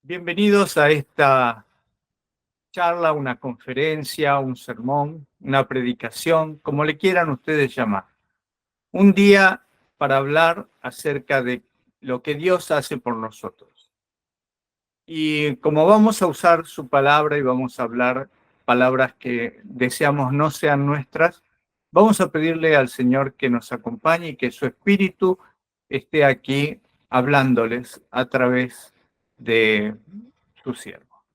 Bienvenidos a esta charla, una conferencia, un sermón, una predicación, como le quieran ustedes llamar. Un día para hablar acerca de lo que Dios hace por nosotros. Y como vamos a usar su palabra y vamos a hablar palabras que deseamos no sean nuestras, vamos a pedirle al Señor que nos acompañe y que su Espíritu esté aquí hablándoles a través de su siervo.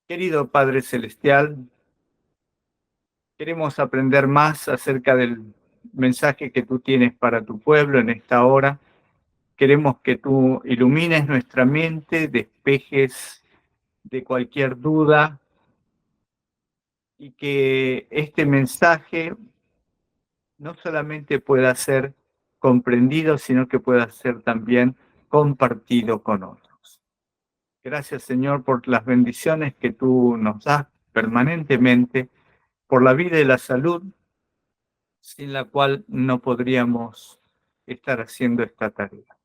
Querido Padre Celestial, queremos aprender más acerca del mensaje que tú tienes para tu pueblo en esta hora. Queremos que tú ilumines nuestra mente, despejes de cualquier duda y que este mensaje no solamente pueda ser comprendido, sino que pueda ser también compartido con otros. Gracias, Señor, por las bendiciones que tú nos das permanentemente, por la vida y la salud, sin la cual no podríamos estar haciendo esta tarea.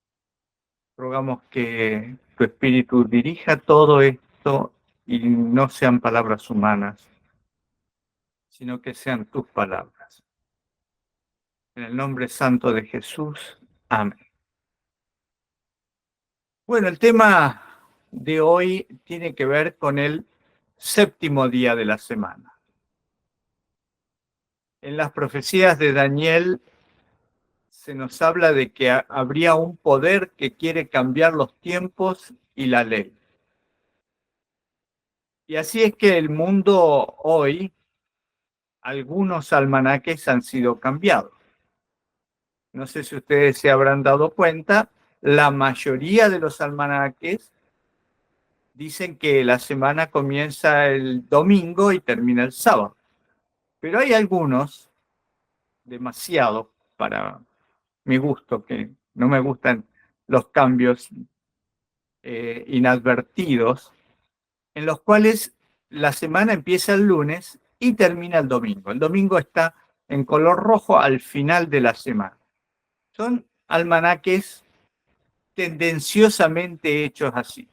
Rogamos que tu Espíritu dirija todo esto y no sean palabras humanas, sino que sean tus palabras. En el nombre santo de Jesús. Amén. Bueno, el tema de hoy tiene que ver con el séptimo día de la semana. En las profecías de Daniel se nos habla de que habría un poder que quiere cambiar los tiempos y la ley. Y así es que el mundo hoy, algunos almanaques han sido cambiados. No sé si ustedes se habrán dado cuenta, la mayoría de los almanaques dicen que la semana comienza el domingo y termina el sábado. Pero hay algunos, demasiado para mi gusto, que no me gustan los cambios inadvertidos, en los cuales la semana empieza el lunes y termina el domingo. El domingo está en color rojo al final de la semana. Son almanaques tendenciosamente hechos así,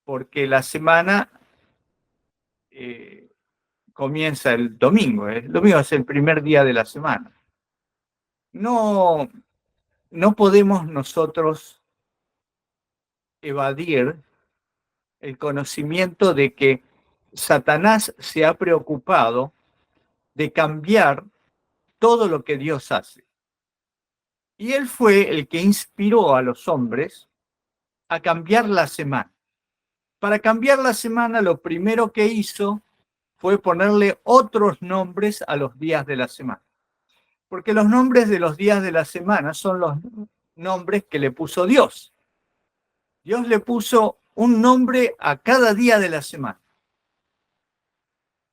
porque la semana comienza el domingo. El domingo es el primer día de la semana. No, no podemos nosotros evadir el conocimiento de que Satanás se ha preocupado de cambiar todo lo que Dios hace. Y él fue el que inspiró a los hombres a cambiar la semana. Para cambiar la semana, lo primero que hizo fue ponerle otros nombres a los días de la semana. Porque los nombres de los días de la semana son los nombres que le puso Dios. Dios le puso un nombre a cada día de la semana.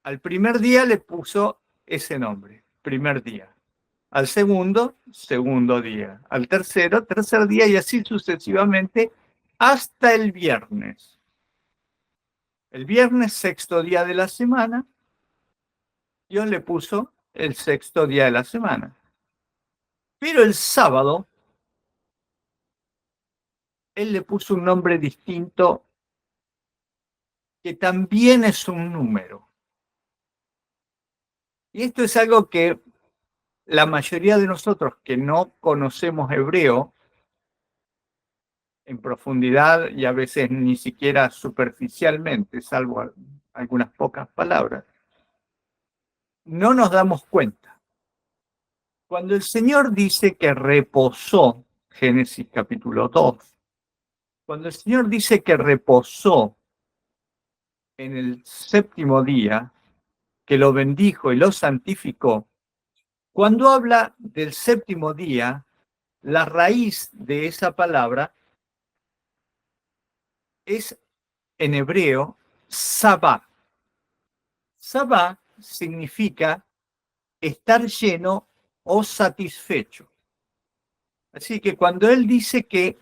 Al primer día le puso ese nombre, primer día. Al segundo, segundo día. Al tercero, tercer día y así sucesivamente hasta el viernes. El viernes, sexto día de la semana, Dios le puso el sexto día de la semana. Pero el sábado, Él le puso un nombre distinto que también es un número. Y esto es algo que la mayoría de nosotros que no conocemos hebreo en profundidad y a veces ni siquiera superficialmente, salvo algunas pocas palabras, no nos damos cuenta. Cuando el Señor dice que reposó, Génesis capítulo 2, cuando el Señor dice que reposó en el séptimo día, que lo bendijo y lo santificó, cuando habla del séptimo día, la raíz de esa palabra es en hebreo sabá. Sabá significa estar lleno o satisfecho. Así que cuando él dice que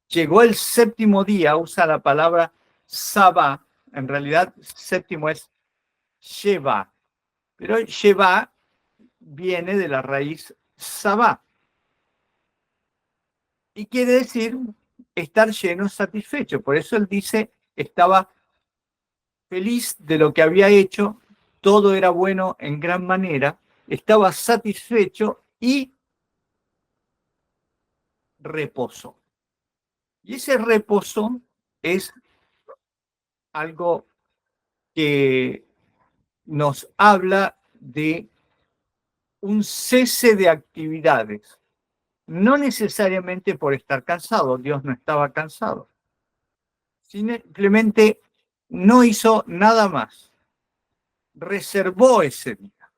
llegó el séptimo día, usa la palabra sabá, en realidad séptimo es sheva, pero sheva viene de la raíz sabá y quiere decir estar lleno, satisfecho. Por eso él dice, estaba feliz de lo que había hecho, todo era bueno en gran manera, estaba satisfecho y reposo. Y ese reposo es algo que nos habla de un cese de actividades, no necesariamente por estar cansado, Dios no estaba cansado, simplemente no hizo nada más, reservó ese día.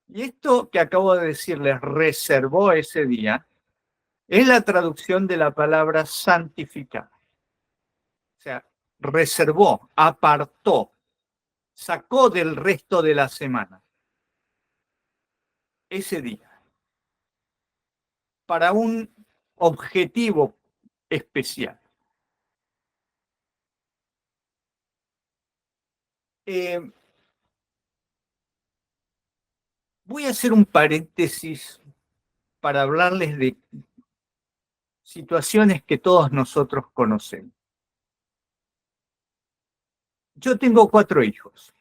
Y esto que acabo de decirles, reservó ese día, es la traducción de la palabra santificar. O sea, reservó, apartó, sacó del resto de la semana ese día para un objetivo especial. Eh, Voy a hacer un paréntesis para hablarles de situaciones que todos nosotros conocemos. Yo tengo 4 hijos.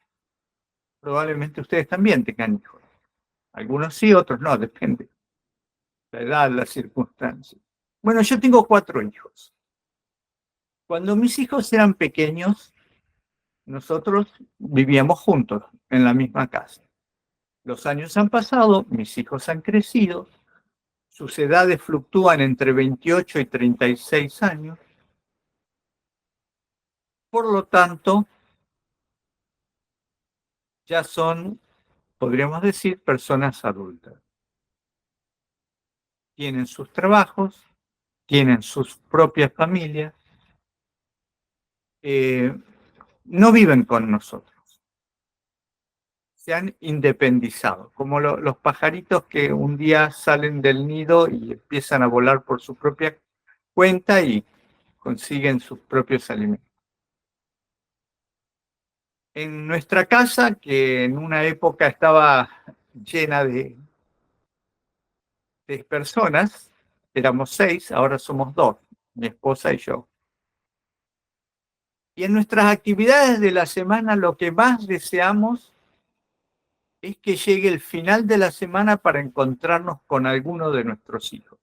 Probablemente ustedes también tengan hijos. Algunos sí, otros no, depende. La edad, las circunstancias. Bueno, yo tengo 4 hijos. Cuando mis hijos eran pequeños, nosotros vivíamos juntos en la misma casa. Los años han pasado, mis hijos han crecido, sus edades fluctúan entre 28 y 36 años. Por lo tanto, ya son, podríamos decir, personas adultas. Tienen sus trabajos, tienen sus propias familias, no viven con nosotros. Se han independizado, como los pajaritos que un día salen del nido y empiezan a volar por su propia cuenta y consiguen sus propios alimentos. En nuestra casa, que en una época estaba llena de personas, éramos 6, ahora somos 2, mi esposa y yo. Y en nuestras actividades de la semana lo que más deseamos es que llegue el final de la semana para encontrarnos con alguno de nuestros hijos.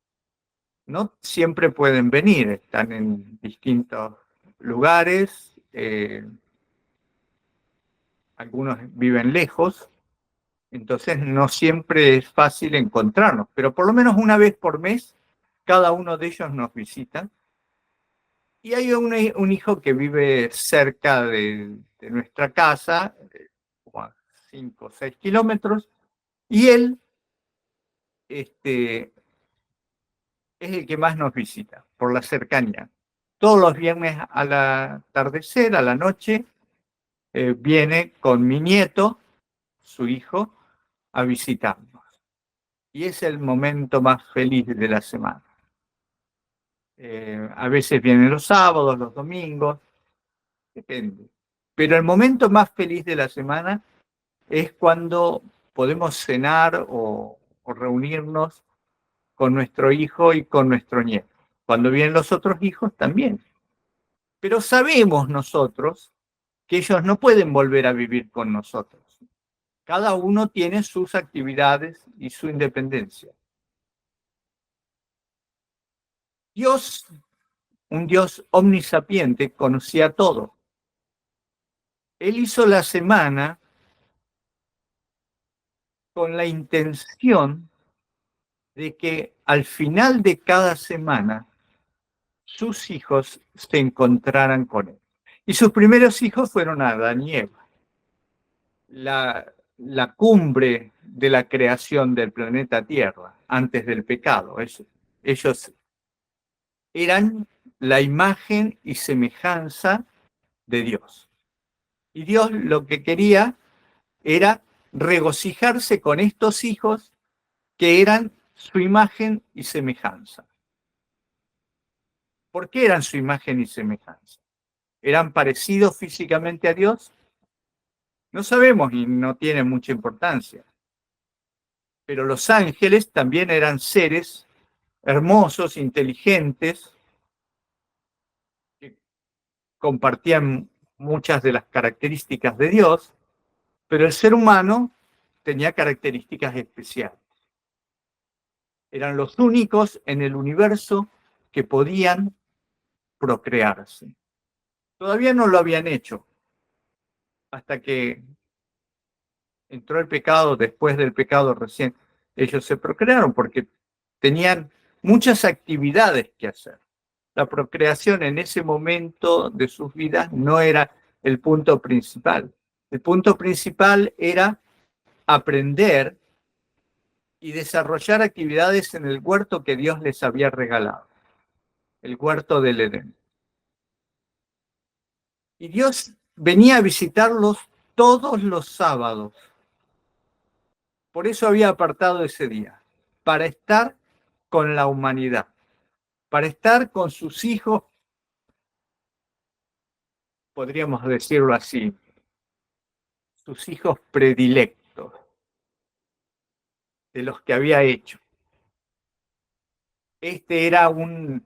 No siempre pueden venir, están en distintos lugares, algunos viven lejos, entonces no siempre es fácil encontrarnos, pero por lo menos una vez por mes cada uno de ellos nos visita. Y hay un hijo que vive cerca de nuestra casa, como a 5 o 6 kilómetros, y él es el que más nos visita, por la cercanía. Todos los viernes al atardecer, a la noche, viene con mi nieto, su hijo, a visitarnos. Y es el momento más feliz de la semana. A veces vienen los sábados, los domingos, depende. Pero el momento más feliz de la semana es cuando podemos cenar o reunirnos con nuestro hijo y con nuestro nieto. Cuando vienen los otros hijos también. Pero sabemos nosotros que ellos no pueden volver a vivir con nosotros. Cada uno tiene sus actividades y su independencia. Dios, un Dios omnisapiente, conocía todo. Él hizo la semana con la intención de que al final de cada semana sus hijos se encontraran con él. Y sus primeros hijos fueron Adán y Eva. La cumbre de la creación del planeta Tierra antes del pecado. Ellos eran la imagen y semejanza de Dios. Y Dios lo que quería era regocijarse con estos hijos que eran su imagen y semejanza. ¿Por qué eran su imagen y semejanza? ¿Eran parecidos físicamente a Dios? No sabemos y no tiene mucha importancia. Pero los ángeles también eran seres hermosos, inteligentes, compartían muchas de las características de Dios, pero el ser humano tenía características especiales. Eran los únicos en el universo que podían procrearse. Todavía no lo habían hecho hasta que entró el pecado. Después del pecado recién ellos se procrearon porque tenían muchas actividades que hacer. La procreación en ese momento de sus vidas no era el punto principal. El punto principal era aprender y desarrollar actividades en el huerto que Dios les había regalado, el huerto del Edén. Y Dios venía a visitarlos todos los sábados. Por eso había apartado ese día, para estar con la humanidad, para estar con sus hijos, podríamos decirlo así, sus hijos predilectos, de los que había hecho. Este era un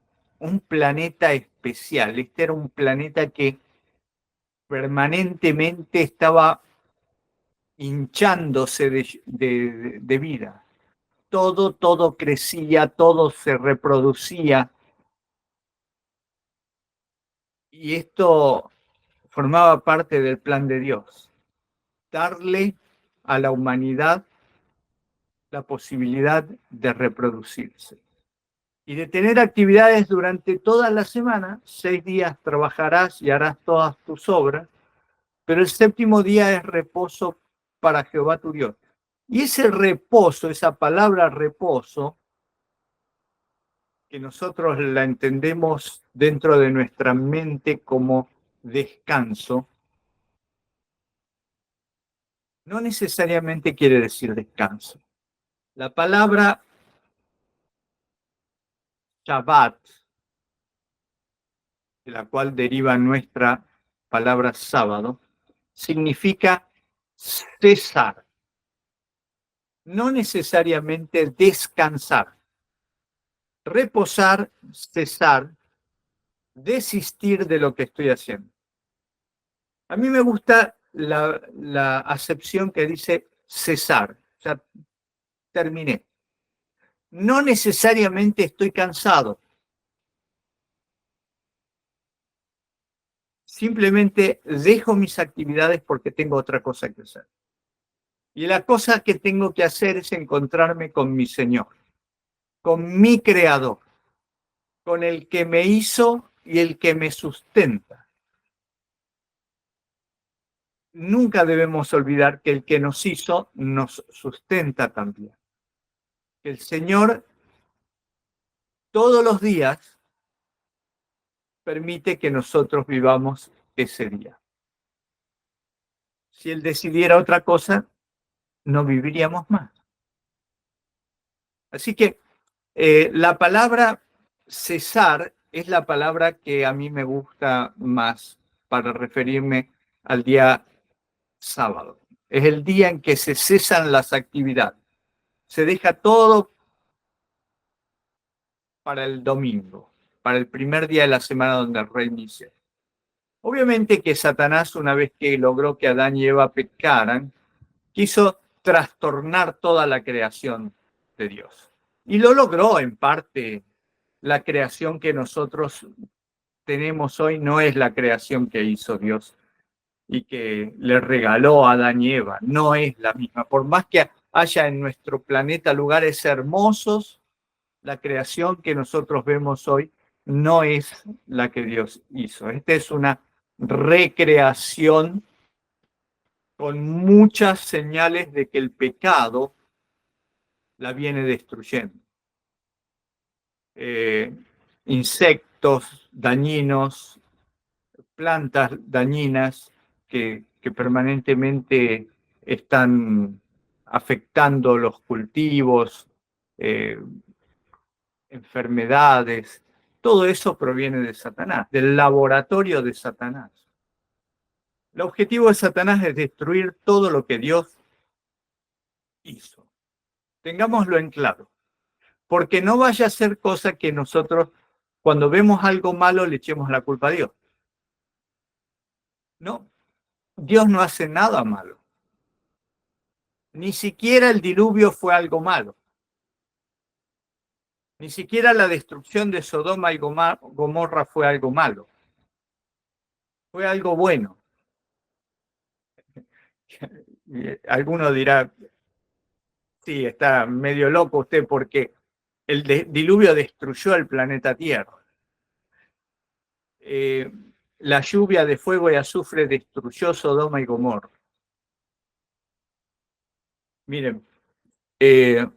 planeta especial, este era un planeta que permanentemente estaba hinchándose de vida. Todo crecía, todo se reproducía. Y esto formaba parte del plan de Dios, darle a la humanidad la posibilidad de reproducirse y de tener actividades durante toda la semana. 6 días trabajarás y harás todas tus obras, pero el séptimo día es reposo para Jehová tu Dios. Y ese reposo, esa palabra reposo, que nosotros la entendemos dentro de nuestra mente como descanso, no necesariamente quiere decir descanso. La palabra Shabbat, de la cual deriva nuestra palabra sábado, significa cesar, no necesariamente descansar. Reposar, cesar, desistir de lo que estoy haciendo. A mí me gusta la acepción que dice cesar, o sea, terminé. No necesariamente estoy cansado, simplemente dejo mis actividades porque tengo otra cosa que hacer. Y la cosa que tengo que hacer es encontrarme con mi Señor, con mi Creador, con el que me hizo y el que me sustenta. Nunca debemos olvidar que el que nos hizo nos sustenta también. El Señor todos los días permite que nosotros vivamos ese día. Si Él decidiera otra cosa, no viviríamos más. Así que la palabra cesar es la palabra que a mí me gusta más para referirme al día sábado. Es el día en que se cesan las actividades. Se deja todo para el domingo, para el primer día de la semana donde reinicia. Obviamente que Satanás, una vez que logró que Adán y Eva pecaran, quiso trastornar toda la creación de Dios. Y lo logró en parte. La creación que nosotros tenemos hoy no es la creación que hizo Dios y que le regaló a Adán y Eva. No es la misma. Por más que haya en nuestro planeta lugares hermosos, la creación que nosotros vemos hoy no es la que Dios hizo. Esta es una recreación con muchas señales de que el pecado la viene destruyendo. Insectos dañinos, plantas dañinas que permanentemente están afectando los cultivos, enfermedades. Todo eso proviene de Satanás, del laboratorio de Satanás. El objetivo de Satanás es destruir todo lo que Dios hizo. Tengámoslo en claro, porque no vaya a ser cosa que nosotros, cuando vemos algo malo, le echemos la culpa a Dios. No, Dios no hace nada malo. Ni siquiera el diluvio fue algo malo. Ni siquiera la destrucción de Sodoma y Gomorra fue algo malo. Fue algo bueno. Alguno dirá, sí, está medio loco usted porque el diluvio destruyó el planeta Tierra. La lluvia de fuego y azufre destruyó Sodoma y Gomorra. Miren, el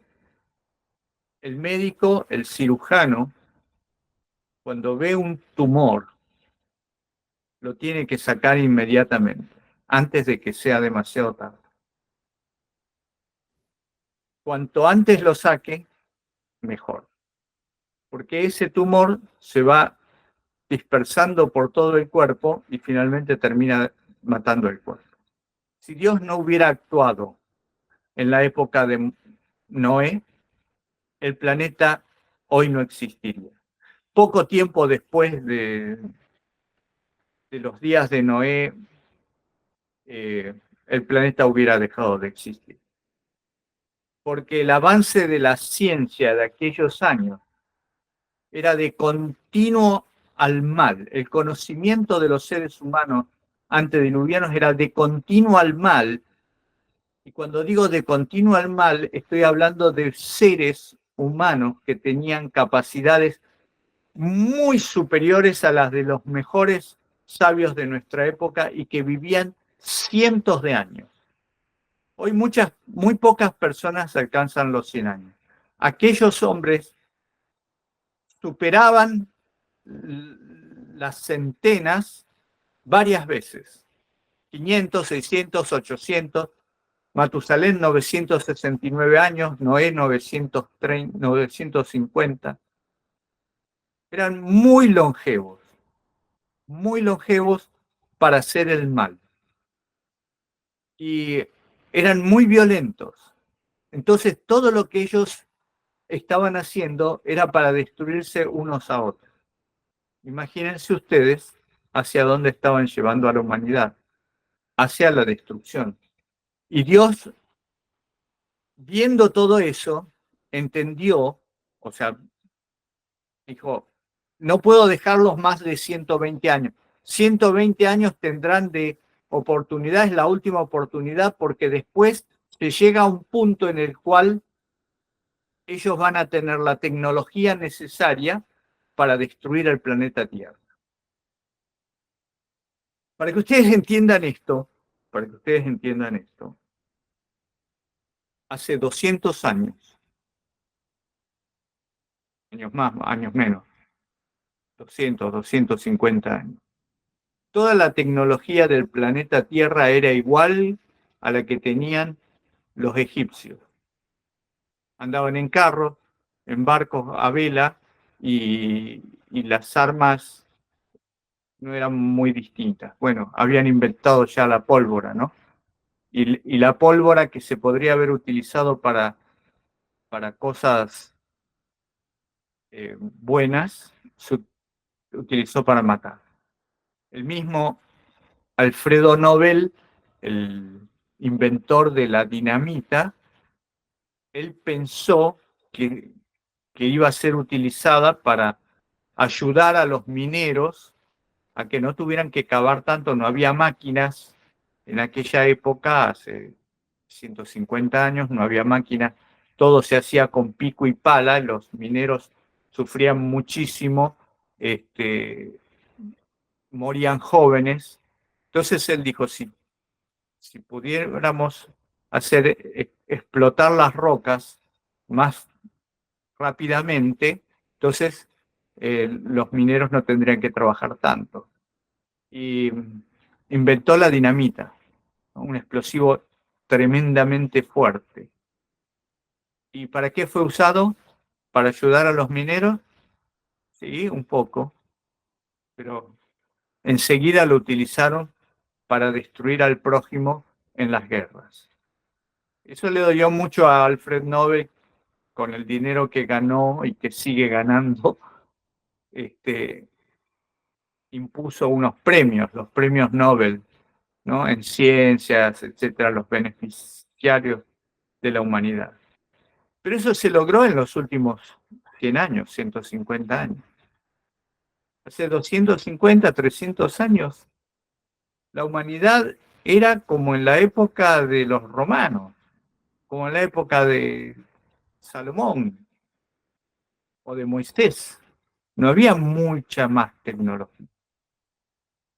médico, el cirujano, cuando ve un tumor, lo tiene que sacar inmediatamente, antes de que sea demasiado tarde. Cuanto antes lo saque, mejor. Porque ese tumor se va dispersando por todo el cuerpo y finalmente termina matando el cuerpo. Si Dios no hubiera actuado en la época de Noé, el planeta hoy no existiría. Poco tiempo después de los días de Noé, el planeta hubiera dejado de existir. Porque el avance de la ciencia de aquellos años era de continuo al mal. El conocimiento de los seres humanos antediluvianos era de continuo al mal. Y cuando digo de continuo al mal, estoy hablando de seres humanos que tenían capacidades muy superiores a las de los mejores sabios de nuestra época y que vivían cientos de años. Hoy muy pocas personas alcanzan los 100 años. Aquellos hombres superaban las centenas varias veces. 500, 600, 800. Matusalén 969 años, Noé 930, 950. Eran muy longevos para hacer el mal. Y eran muy violentos. Entonces todo lo que ellos estaban haciendo era para destruirse unos a otros. Imagínense ustedes hacia dónde estaban llevando a la humanidad, hacia la destrucción. Y Dios, viendo todo eso, entendió, o sea, dijo, no puedo dejarlos más de 120 años. 120 años tendrán de oportunidad, es la última oportunidad, porque después se llega a un punto en el cual ellos van a tener la tecnología necesaria para destruir el planeta Tierra. Para que ustedes entiendan esto, hace 200 años, años más, años menos, 200, 250 años, toda la tecnología del planeta Tierra era igual a la que tenían los egipcios. Andaban en carros, en barcos a vela y las armas no eran muy distintas. Bueno, habían inventado ya la pólvora, ¿no? Y la pólvora que se podría haber utilizado para cosas buenas, se utilizó para matar. El mismo Alfredo Nobel, el inventor de la dinamita, él pensó que iba a ser utilizada para ayudar a los mineros a que no tuvieran que cavar tanto, no había máquinas en aquella época, hace 150 años, no había máquinas, todo se hacía con pico y pala, los mineros sufrían muchísimo, morían jóvenes. Entonces él dijo, si pudiéramos hacer explotar las rocas más rápidamente, entonces los mineros no tendrían que trabajar tanto. Y inventó la dinamita, ¿no? Un explosivo tremendamente fuerte. ¿Y para qué fue usado? ¿Para ayudar a los mineros? Sí, un poco, pero enseguida lo utilizaron para destruir al prójimo en las guerras. Eso le dolió mucho a Alfred Nobel con el dinero que ganó y que sigue ganando. Impuso unos premios, los premios Nobel, ¿no? En ciencias, etcétera, los beneficiarios de la humanidad. Pero eso se logró en los últimos 100 años, 150 años. Hace 250, 300 años, la humanidad era como en la época de los romanos, como en la época de Salomón o de Moisés. No había mucha más tecnología.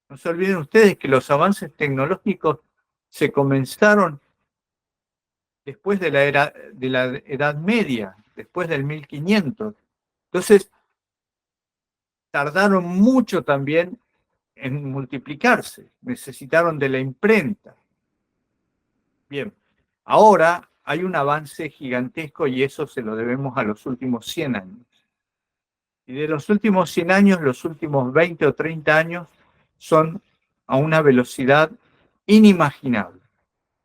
No se olviden ustedes que los avances tecnológicos se comenzaron después de la Edad Media, después del 1500. Entonces, tardaron mucho también en multiplicarse, necesitaron de la imprenta. Bien, ahora hay un avance gigantesco y eso se lo debemos a los últimos 100 años. Y de los últimos 100 años, los últimos 20 o 30 años son a una velocidad inimaginable.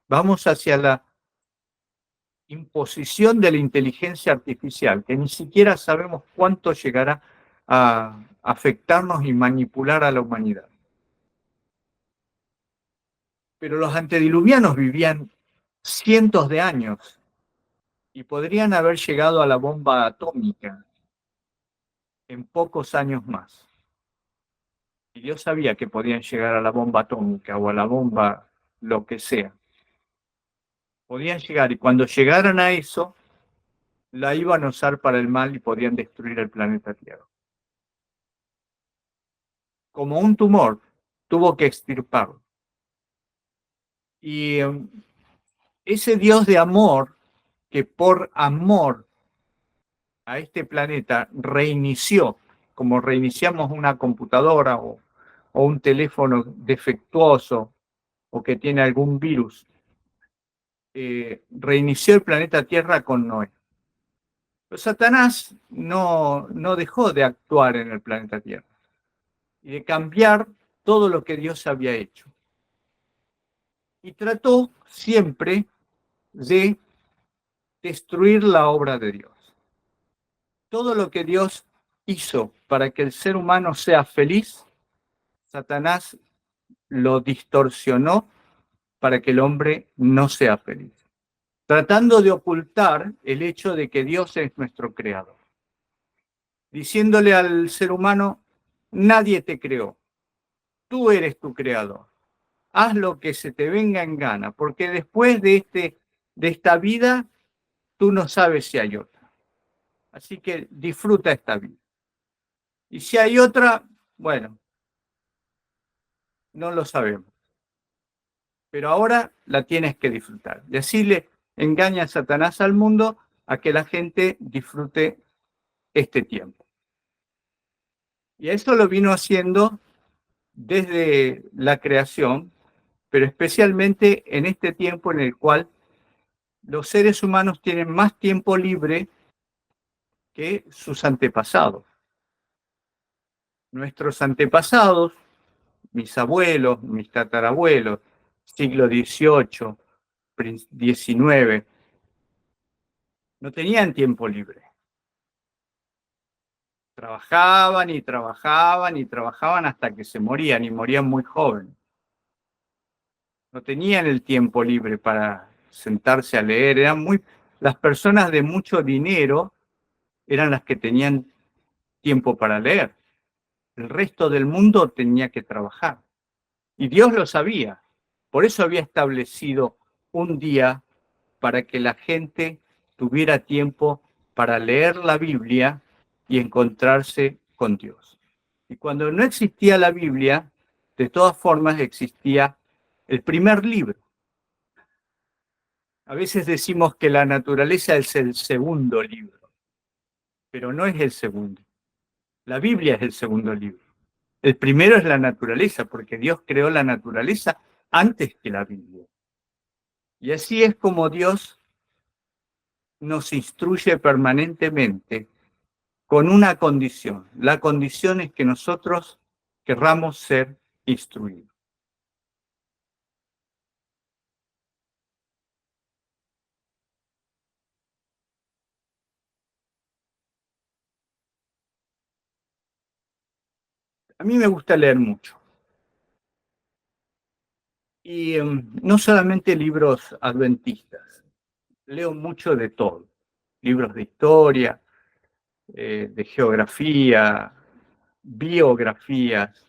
Vamos hacia la imposición de la inteligencia artificial, que ni siquiera sabemos cuánto llegará a afectarnos y manipular a la humanidad. Pero los antediluvianos vivían cientos de años y podrían haber llegado a la bomba atómica en pocos años más. Y Dios sabía que podían llegar a la bomba atómica o a la bomba lo que sea. Podían llegar y cuando llegaran a eso, la iban a usar para el mal y podían destruir el planeta Tierra. Como un tumor, tuvo que extirparlo. Y ese Dios de amor, que por amor a este planeta reinició, como reiniciamos una computadora o un teléfono defectuoso o que tiene algún virus, reinició el planeta Tierra con Noé. Pero Satanás no dejó de actuar en el planeta Tierra y de cambiar todo lo que Dios había hecho. Y trató siempre de destruir la obra de Dios. Todo lo que Dios hizo para que el ser humano sea feliz, Satanás lo distorsionó para que el hombre no sea feliz, tratando de ocultar el hecho de que Dios es nuestro creador, diciéndole al ser humano, nadie te creó, tú eres tu creador, haz lo que se te venga en gana, porque después de esta vida, tú no sabes si hay otra. Así que disfruta esta vida. Y si hay otra, bueno, no lo sabemos, pero ahora la tienes que disfrutar. Y así le engaña a Satanás al mundo a que la gente disfrute este tiempo. Y eso lo vino haciendo desde la creación, pero especialmente en este tiempo en el cual los seres humanos tienen más tiempo libre que sus antepasados. Nuestros antepasados, mis abuelos, mis tatarabuelos, siglo XVIII, XIX, no tenían tiempo libre. Trabajaban y trabajaban y trabajaban hasta que se morían y morían muy jóvenes. No tenían el tiempo libre para sentarse a leer. Las personas de mucho dinero eran las que tenían tiempo para leer. El resto del mundo tenía que trabajar. Y Dios lo sabía. Por eso había establecido un día para que la gente tuviera tiempo para leer la Biblia y encontrarse con Dios. Y cuando no existía la Biblia, de todas formas existía el primer libro. A veces decimos que la naturaleza es el segundo libro, pero no es el segundo. La Biblia es el segundo libro. El primero es la naturaleza, porque Dios creó la naturaleza antes que la Biblia. Y así es como Dios nos instruye permanentemente con una condición. La condición es que nosotros querramos ser instruidos. A mí me gusta leer mucho. Y no solamente libros adventistas, leo mucho de todo. Libros de historia, de geografía, biografías.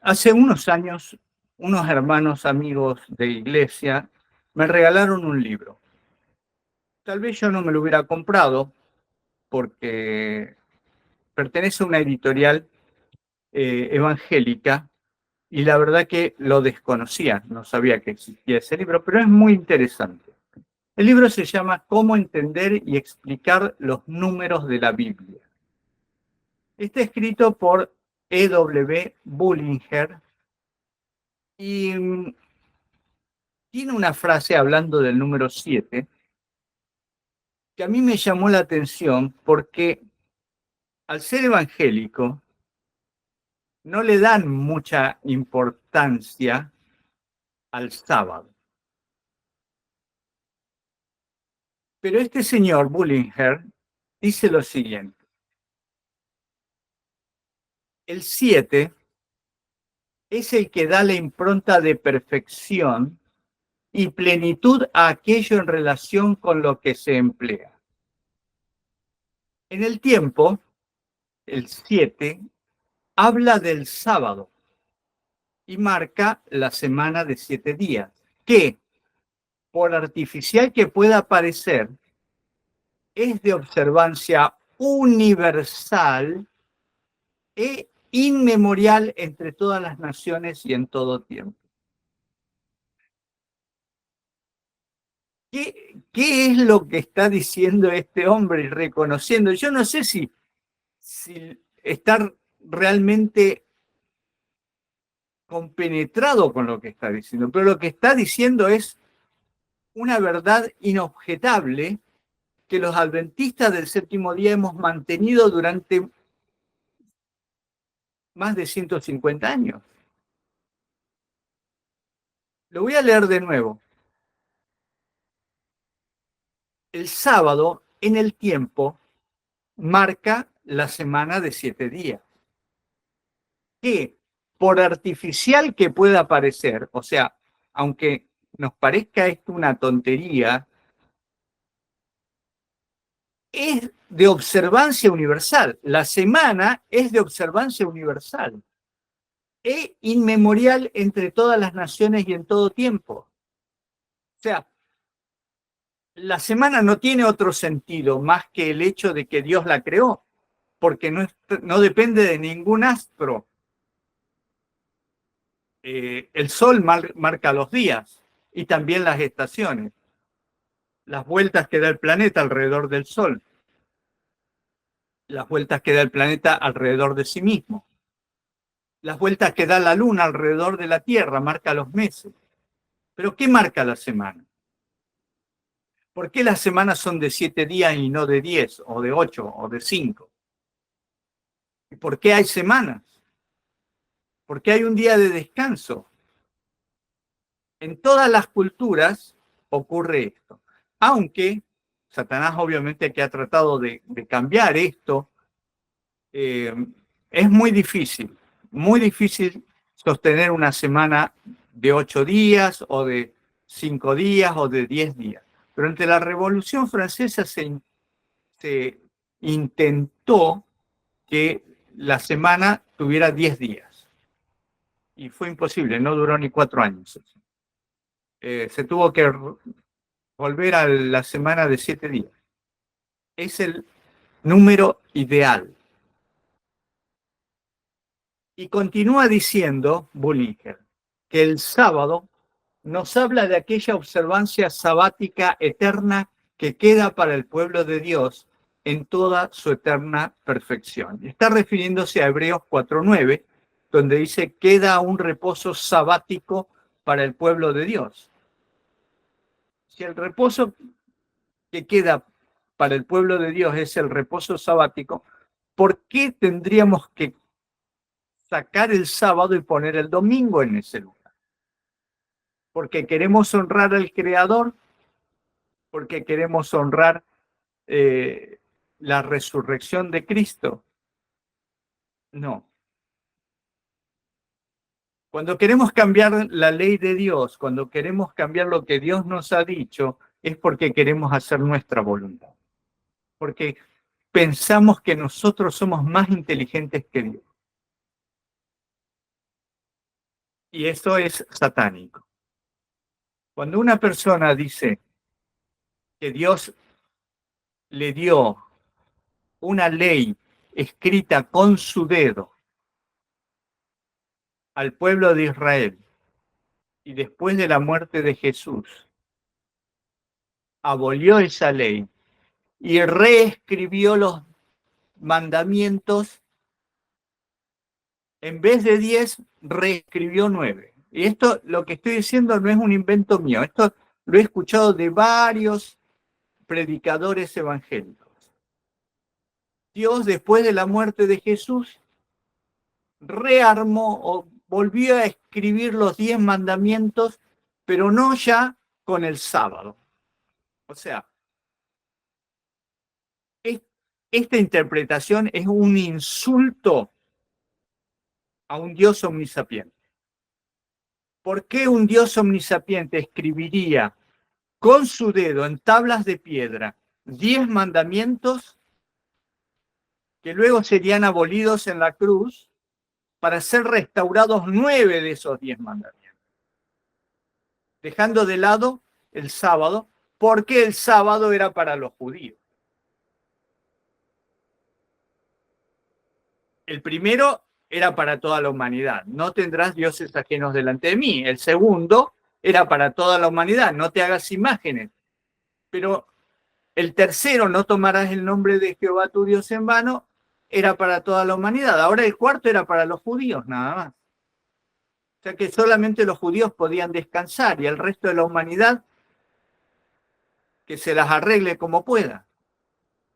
Hace unos años, unos hermanos amigos de iglesia me regalaron un libro. Tal vez yo no me lo hubiera comprado porque pertenece a una editorial evangélica y la verdad que lo desconocía, no sabía que existía ese libro, pero es muy interesante. El libro se llama Cómo entender y explicar los números de la Biblia. Está escrito por E.W. Bullinger y tiene una frase hablando del número 7 que a mí me llamó la atención porque al ser evangélico no le dan mucha importancia al sábado. Pero este señor Bullinger dice lo siguiente: el 7 es el que da la impronta de perfección y plenitud a aquello en relación con lo que se emplea. En el tiempo, el 7 habla del sábado y marca la semana de 7 días, que, por artificial que pueda parecer, es de observancia universal e inmemorial entre todas las naciones y en todo tiempo. ¿Qué es lo que está diciendo este hombre y reconociendo? Yo no sé si estar realmente compenetrado con lo que está diciendo, pero lo que está diciendo es una verdad inobjetable que los adventistas del séptimo día hemos mantenido durante más de 150 años. Lo voy a leer de nuevo. El sábado en el tiempo marca la semana de 7 días, que por artificial que pueda parecer, o sea, aunque nos parezca esto una tontería, es de observancia universal. La semana es de observancia universal e inmemorial entre todas las naciones y en todo tiempo. O sea, la semana no tiene otro sentido más que el hecho de que Dios la creó, porque no depende de ningún astro. El sol marca los días y también las estaciones, las vueltas que da el planeta alrededor del sol, las vueltas que da el planeta alrededor de sí mismo, las vueltas que da la luna alrededor de la Tierra, marca los meses. Pero ¿qué marca la semana? ¿Por qué las semanas son de 7 días y no de 10 o de 8 o de 5? ¿Y por qué hay semanas? ¿Por qué hay un día de descanso? En todas las culturas ocurre esto. Aunque Satanás obviamente que ha tratado de cambiar esto, es muy difícil sostener una semana de 8 días o de 5 días o de 10 días. Durante la Revolución Francesa se intentó que la semana tuviera 10 días y fue imposible, no duró ni 4 años. Se tuvo que volver a la semana de 7 días. Es el número ideal. Y continúa diciendo Bullinger que el sábado nos habla de aquella observancia sabática eterna que queda para el pueblo de Dios en toda su eterna perfección. Y está refiriéndose a Hebreos 4:9, donde dice, queda un reposo sabático para el pueblo de Dios. Si el reposo que queda para el pueblo de Dios es el reposo sabático, ¿por qué tendríamos que sacar el sábado y poner el domingo en ese lugar? Porque queremos honrar al Creador, porque queremos honrar la resurrección de Cristo. No. Cuando queremos cambiar la ley de Dios, cuando queremos cambiar lo que Dios nos ha dicho, es porque queremos hacer nuestra voluntad. Porque pensamos que nosotros somos más inteligentes que Dios. Y eso es satánico. Cuando una persona dice que Dios le dio una ley escrita con su dedo al pueblo de Israel y después de la muerte de Jesús abolió esa ley y reescribió los mandamientos, en vez de 10, reescribió 9. Y esto, lo que estoy diciendo, no es un invento mío, esto lo he escuchado de varios predicadores evangélicos. Dios, después de la muerte de Jesús, rearmó o volvió a escribir los 10 mandamientos, pero no ya con el sábado. O sea, esta interpretación es un insulto a un Dios omnisapiente. ¿Por qué un Dios omnisapiente escribiría con su dedo en tablas de piedra 10 mandamientos que luego serían abolidos en la cruz para ser restaurados 9 de esos 10 mandamientos? Dejando de lado el sábado, porque el sábado era para los judíos. El primero era para toda la humanidad, no tendrás dioses ajenos delante de mí. El segundo era para toda la humanidad, no te hagas imágenes. Pero el tercero, no tomarás el nombre de Jehová tu Dios en vano, era para toda la humanidad. Ahora el cuarto era para los judíos, nada más. O sea que solamente los judíos podían descansar y el resto de la humanidad que se las arregle como pueda.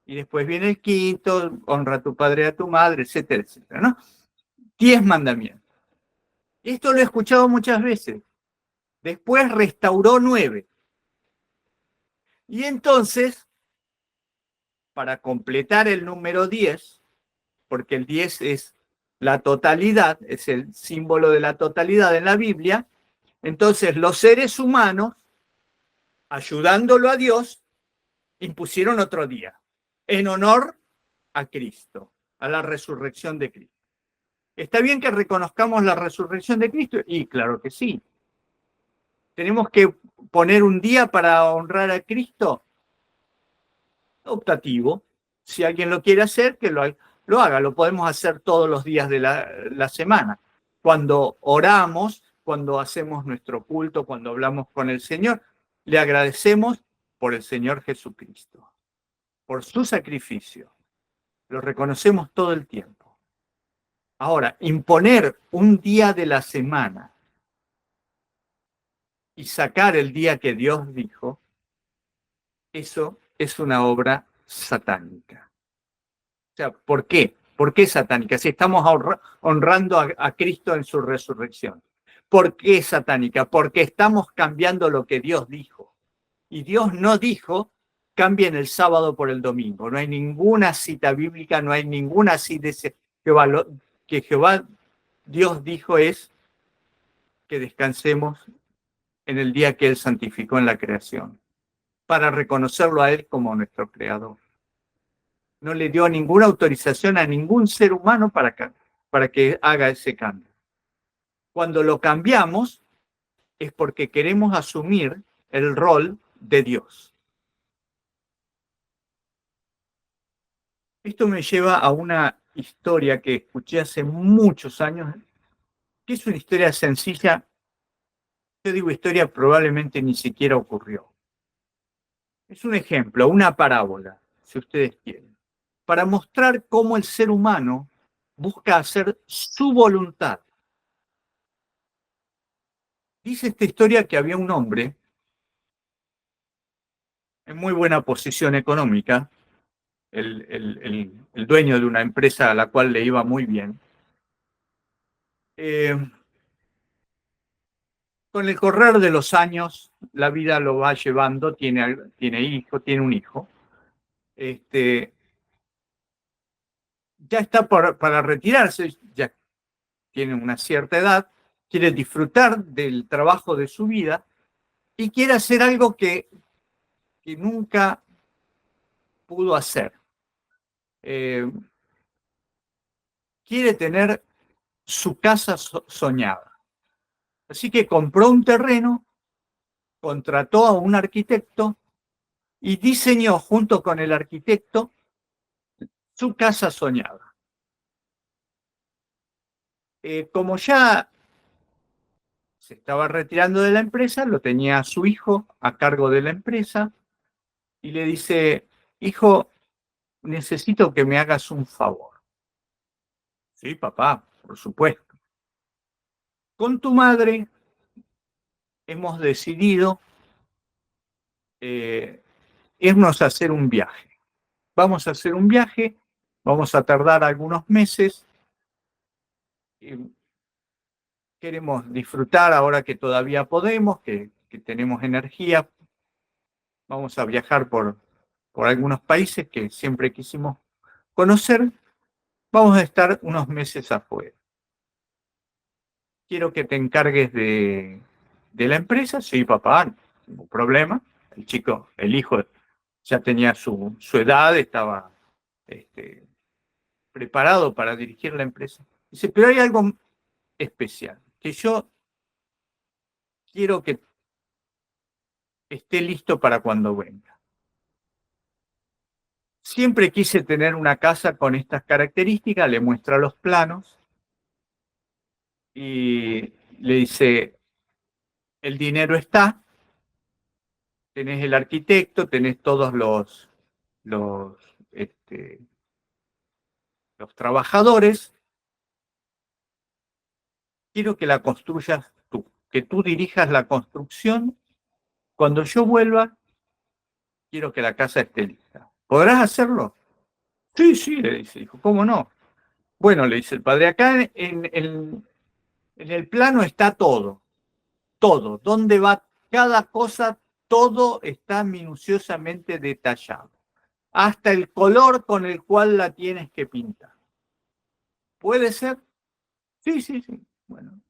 Y después viene el quinto, honra a tu padre y a tu madre, etcétera, etcétera, ¿no? 10 mandamientos. Esto lo he escuchado muchas veces. Después restauró 9. Y entonces, para completar el número 10, porque el 10 es la totalidad, es el símbolo de la totalidad en la Biblia, entonces los seres humanos, ayudándolo a Dios, impusieron otro día, en honor a Cristo, a la resurrección de Cristo. ¿Está bien que reconozcamos la resurrección de Cristo? Y claro que sí. ¿Tenemos que poner un día para honrar a Cristo? Optativo. Si alguien lo quiere hacer, que lo haga. Lo podemos hacer todos los días de la semana. Cuando oramos, cuando hacemos nuestro culto, cuando hablamos con el Señor, le agradecemos por el Señor Jesucristo, por su sacrificio. Lo reconocemos todo el tiempo. Ahora, imponer un día de la semana y sacar el día que Dios dijo, eso es una obra satánica. O sea, ¿por qué? ¿Por qué satánica? Si estamos honrando a Cristo en su resurrección. ¿Por qué satánica? Porque estamos cambiando lo que Dios dijo. Y Dios no dijo, cambien el sábado por el domingo. No hay ninguna cita bíblica, no hay ninguna cita de Jehová. Lo que Jehová, Dios dijo es que descansemos en el día que Él santificó en la creación, para reconocerlo a Él como nuestro creador. No le dio ninguna autorización a ningún ser humano para que haga ese cambio. Cuando lo cambiamos es porque queremos asumir el rol de Dios. Esto me lleva a una historia que escuché hace muchos años, que es una historia sencilla. Yo digo historia, probablemente ni siquiera ocurrió. Es un ejemplo, una parábola, si ustedes quieren, para mostrar cómo el ser humano busca hacer su voluntad. Dice esta historia que había un hombre en muy buena posición económica, el dueño de una empresa a la cual le iba muy bien. Con el correr de los años, la vida lo va llevando, tiene un hijo. Ya está para retirarse, ya tiene una cierta edad, quiere disfrutar del trabajo de su vida y quiere hacer algo que nunca pudo hacer. Quiere tener su casa soñada. Así que compró un terreno, contrató a un arquitecto y diseñó junto con el arquitecto su casa soñada. Como ya se estaba retirando de la empresa, lo tenía su hijo a cargo de la empresa y le dice, hijo, necesito que me hagas un favor. Sí, papá, por supuesto. Con tu madre hemos decidido irnos a hacer un viaje. Vamos a hacer un viaje, vamos a tardar algunos meses. Queremos disfrutar ahora que todavía podemos, que tenemos energía. Vamos a viajar por algunos países que siempre quisimos conocer. Vamos a estar unos meses afuera. Quiero que te encargues de la empresa. Sí, papá, ningún problema. El chico, el hijo, ya tenía su edad, estaba preparado para dirigir la empresa. Dice, pero hay algo especial, que yo quiero que esté listo para cuando venga. Siempre quise tener una casa con estas características, le muestra los planos y le dice, el dinero está, tenés el arquitecto, tenés todos los, este, los trabajadores, quiero que la construyas tú, que tú dirijas la construcción. Cuando yo vuelva, quiero que la casa esté lista. ¿Podrás hacerlo? Sí, sí, le dice, hijo, ¿cómo no? Bueno, le dice el padre, acá en el plano está todo, todo, dónde va cada cosa, todo está minuciosamente detallado, hasta el color con el cual la tienes que pintar. ¿Puede ser? Sí, sí, sí. Bueno, el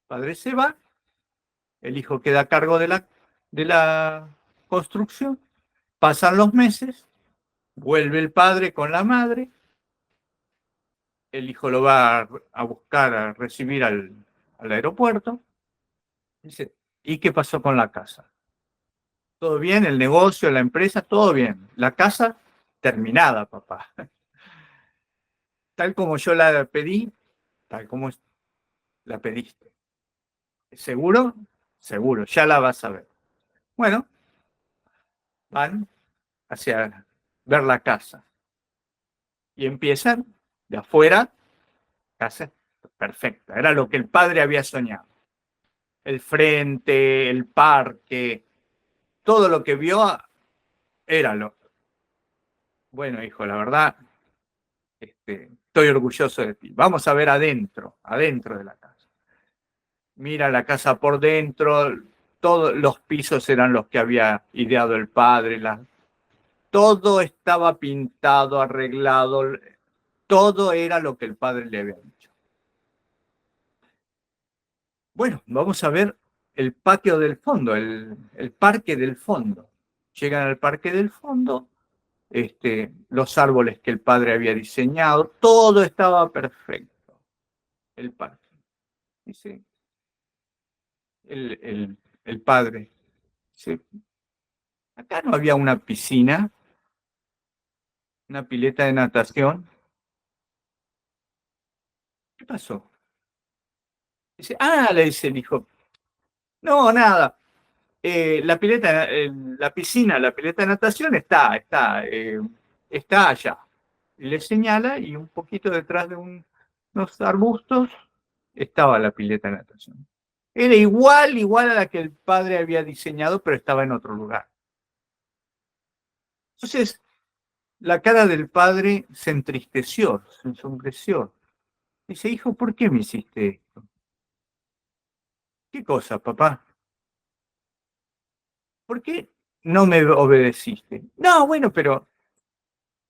padre se va, el hijo queda a cargo de la construcción, pasan los meses, vuelve el padre con la madre, el hijo lo va a buscar, a recibir al aeropuerto. Dice, ¿y qué pasó con la casa? ¿Todo bien? ¿El negocio, la empresa? Todo bien. La casa terminada, papá. Tal como yo la pedí, tal como la pediste. ¿Seguro? Seguro, ya la vas a ver. Bueno, van hacia ver la casa y empiezan de afuera, casa perfecta. Era lo que el padre había soñado. El frente, el parque, todo lo que vio era lo. Bueno, hijo, la verdad, estoy orgulloso de ti. Vamos a ver adentro de la casa. Mira la casa por dentro, todos los pisos eran los que había ideado el padre, todo estaba pintado, arreglado, todo era lo que el padre le había dicho. Bueno, vamos a ver el patio del fondo, el parque del fondo. Llegan al parque del fondo, los árboles que el padre había diseñado, todo estaba perfecto. El parque. Dice el padre, dice, acá no había una piscina, una pileta de natación. ¿Qué pasó? Dice, le dice el hijo, no, nada. La piscina, la pileta de natación está allá. Y le señala y un poquito detrás de unos arbustos estaba la pileta de natación. Era igual a la que el padre había diseñado, pero estaba en otro lugar. Entonces, la cara del padre se entristeció, se ensombreció. Dice, hijo, ¿por qué me hiciste esto? ¿Qué cosa, papá? ¿Por qué no me obedeciste? No, bueno, pero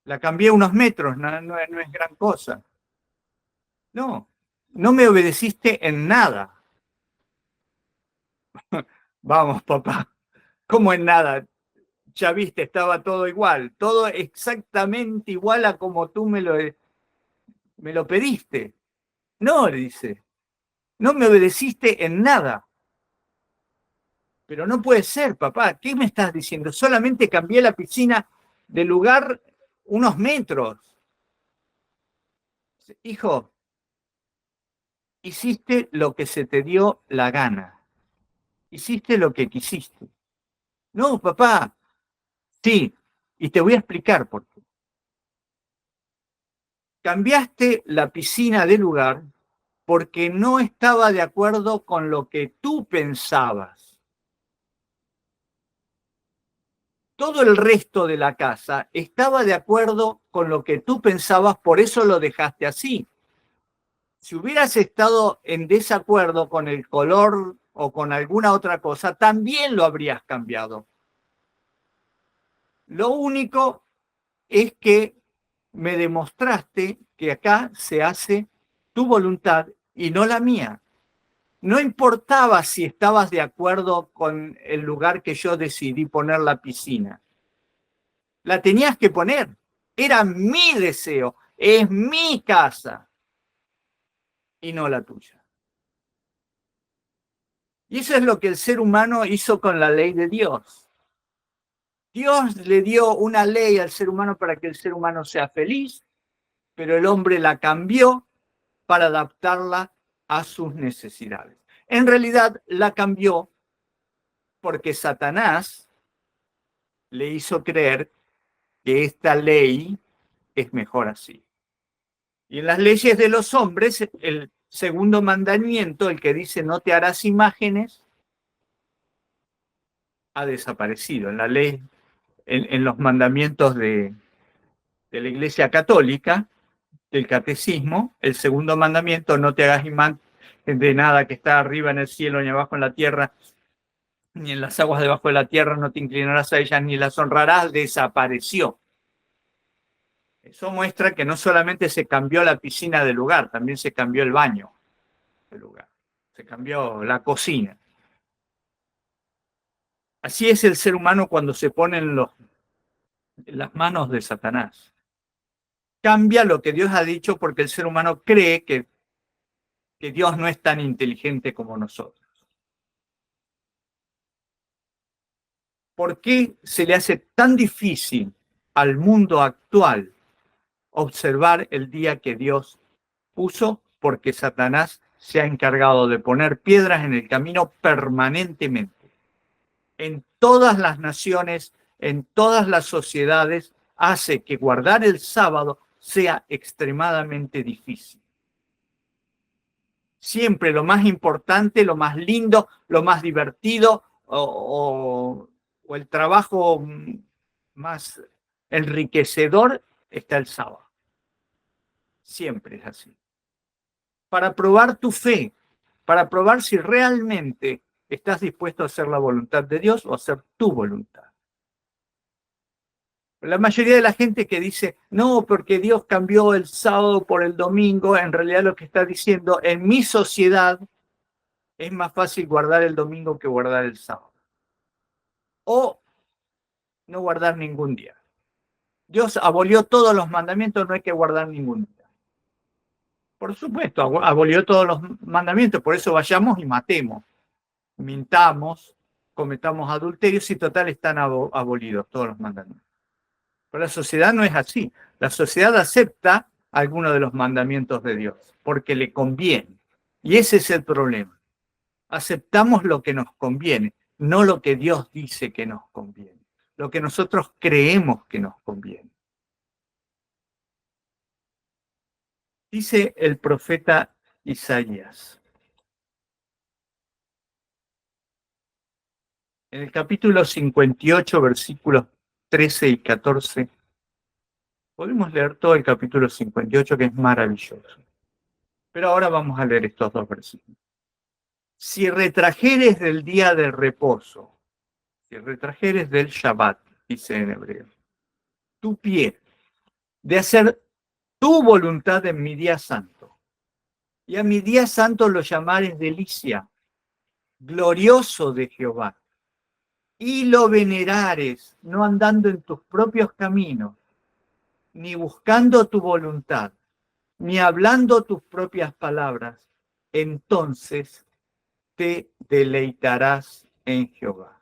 la cambié unos metros, no es gran cosa. No, no me obedeciste en nada. Vamos, papá, como en nada. Ya viste, estaba todo igual, todo exactamente igual a como tú me lo pediste. No, le dice, no me obedeciste en nada. Pero no puede ser, papá, ¿qué me estás diciendo? Solamente cambié la piscina de lugar unos metros. Hijo, hiciste lo que se te dio la gana. Hiciste lo que quisiste. No, papá, sí, y te voy a explicar por qué. Cambiaste la piscina de lugar porque no estaba de acuerdo con lo que tú pensabas. Todo el resto de la casa estaba de acuerdo con lo que tú pensabas, por eso lo dejaste así. Si hubieras estado en desacuerdo con el color o con alguna otra cosa, también lo habrías cambiado. Lo único es que me demostraste que acá se hace tu voluntad y no la mía. No importaba si estabas de acuerdo con el lugar que yo decidí poner la piscina. La tenías que poner. Era mi deseo. Es mi casa y no la tuya. Y eso es lo que el ser humano hizo con la ley de Dios. Dios le dio una ley al ser humano para que el ser humano sea feliz, pero el hombre la cambió para adaptarla a sus necesidades. En realidad la cambió porque Satanás le hizo creer que esta ley es mejor así. Y en las leyes de los hombres, el segundo mandamiento, el que dice no te harás imágenes, ha desaparecido. En la ley, en los mandamientos de la Iglesia Católica, del Catecismo, el segundo mandamiento, no te hagas imagen de nada que está arriba en el cielo ni abajo en la tierra, ni en las aguas debajo de la tierra, no te inclinarás a ellas ni las honrarás, desapareció. Eso muestra que no solamente se cambió la piscina de lugar, también se cambió el baño de lugar, se cambió la cocina. Así es el ser humano cuando se pone en las manos de Satanás. Cambia lo que Dios ha dicho porque el ser humano cree que Dios no es tan inteligente como nosotros. ¿Por qué se le hace tan difícil al mundo actual observar el día que Dios puso? Porque Satanás se ha encargado de poner piedras en el camino permanentemente. En todas las naciones, en todas las sociedades, hace que guardar el sábado sea extremadamente difícil. Siempre lo más importante, lo más lindo, lo más divertido o el trabajo más enriquecedor está el sábado. Siempre es así. Para probar tu fe, para probar si realmente estás dispuesto a hacer la voluntad de Dios o a hacer tu voluntad. La mayoría de la gente que dice, no, porque Dios cambió el sábado por el domingo, en realidad lo que está diciendo, en mi sociedad es más fácil guardar el domingo que guardar el sábado. O no guardar ningún día. Dios abolió todos los mandamientos, no hay que guardar ningún día. Por supuesto, abolió todos los mandamientos, por eso vayamos y matemos, mintamos, cometamos adulterios y total están abolidos todos los mandamientos. Pero la sociedad no es así. La sociedad acepta algunos de los mandamientos de Dios porque le conviene. Y ese es el problema. Aceptamos lo que nos conviene, no lo que Dios dice que nos conviene, lo que nosotros creemos que nos conviene. Dice el profeta Isaías, en el capítulo 58, versículos 13 y 14, podemos leer todo el capítulo 58, que es maravilloso. Pero ahora vamos a leer estos dos versículos. Si retrajeres del día de reposo, si retrajeres del Shabbat, dice en hebreo, tu pie de hacer tu voluntad en mi día santo, y a mi día santo lo llamares delicia, glorioso de Jehová, y lo venerares, no andando en tus propios caminos, ni buscando tu voluntad, ni hablando tus propias palabras, entonces te deleitarás en Jehová.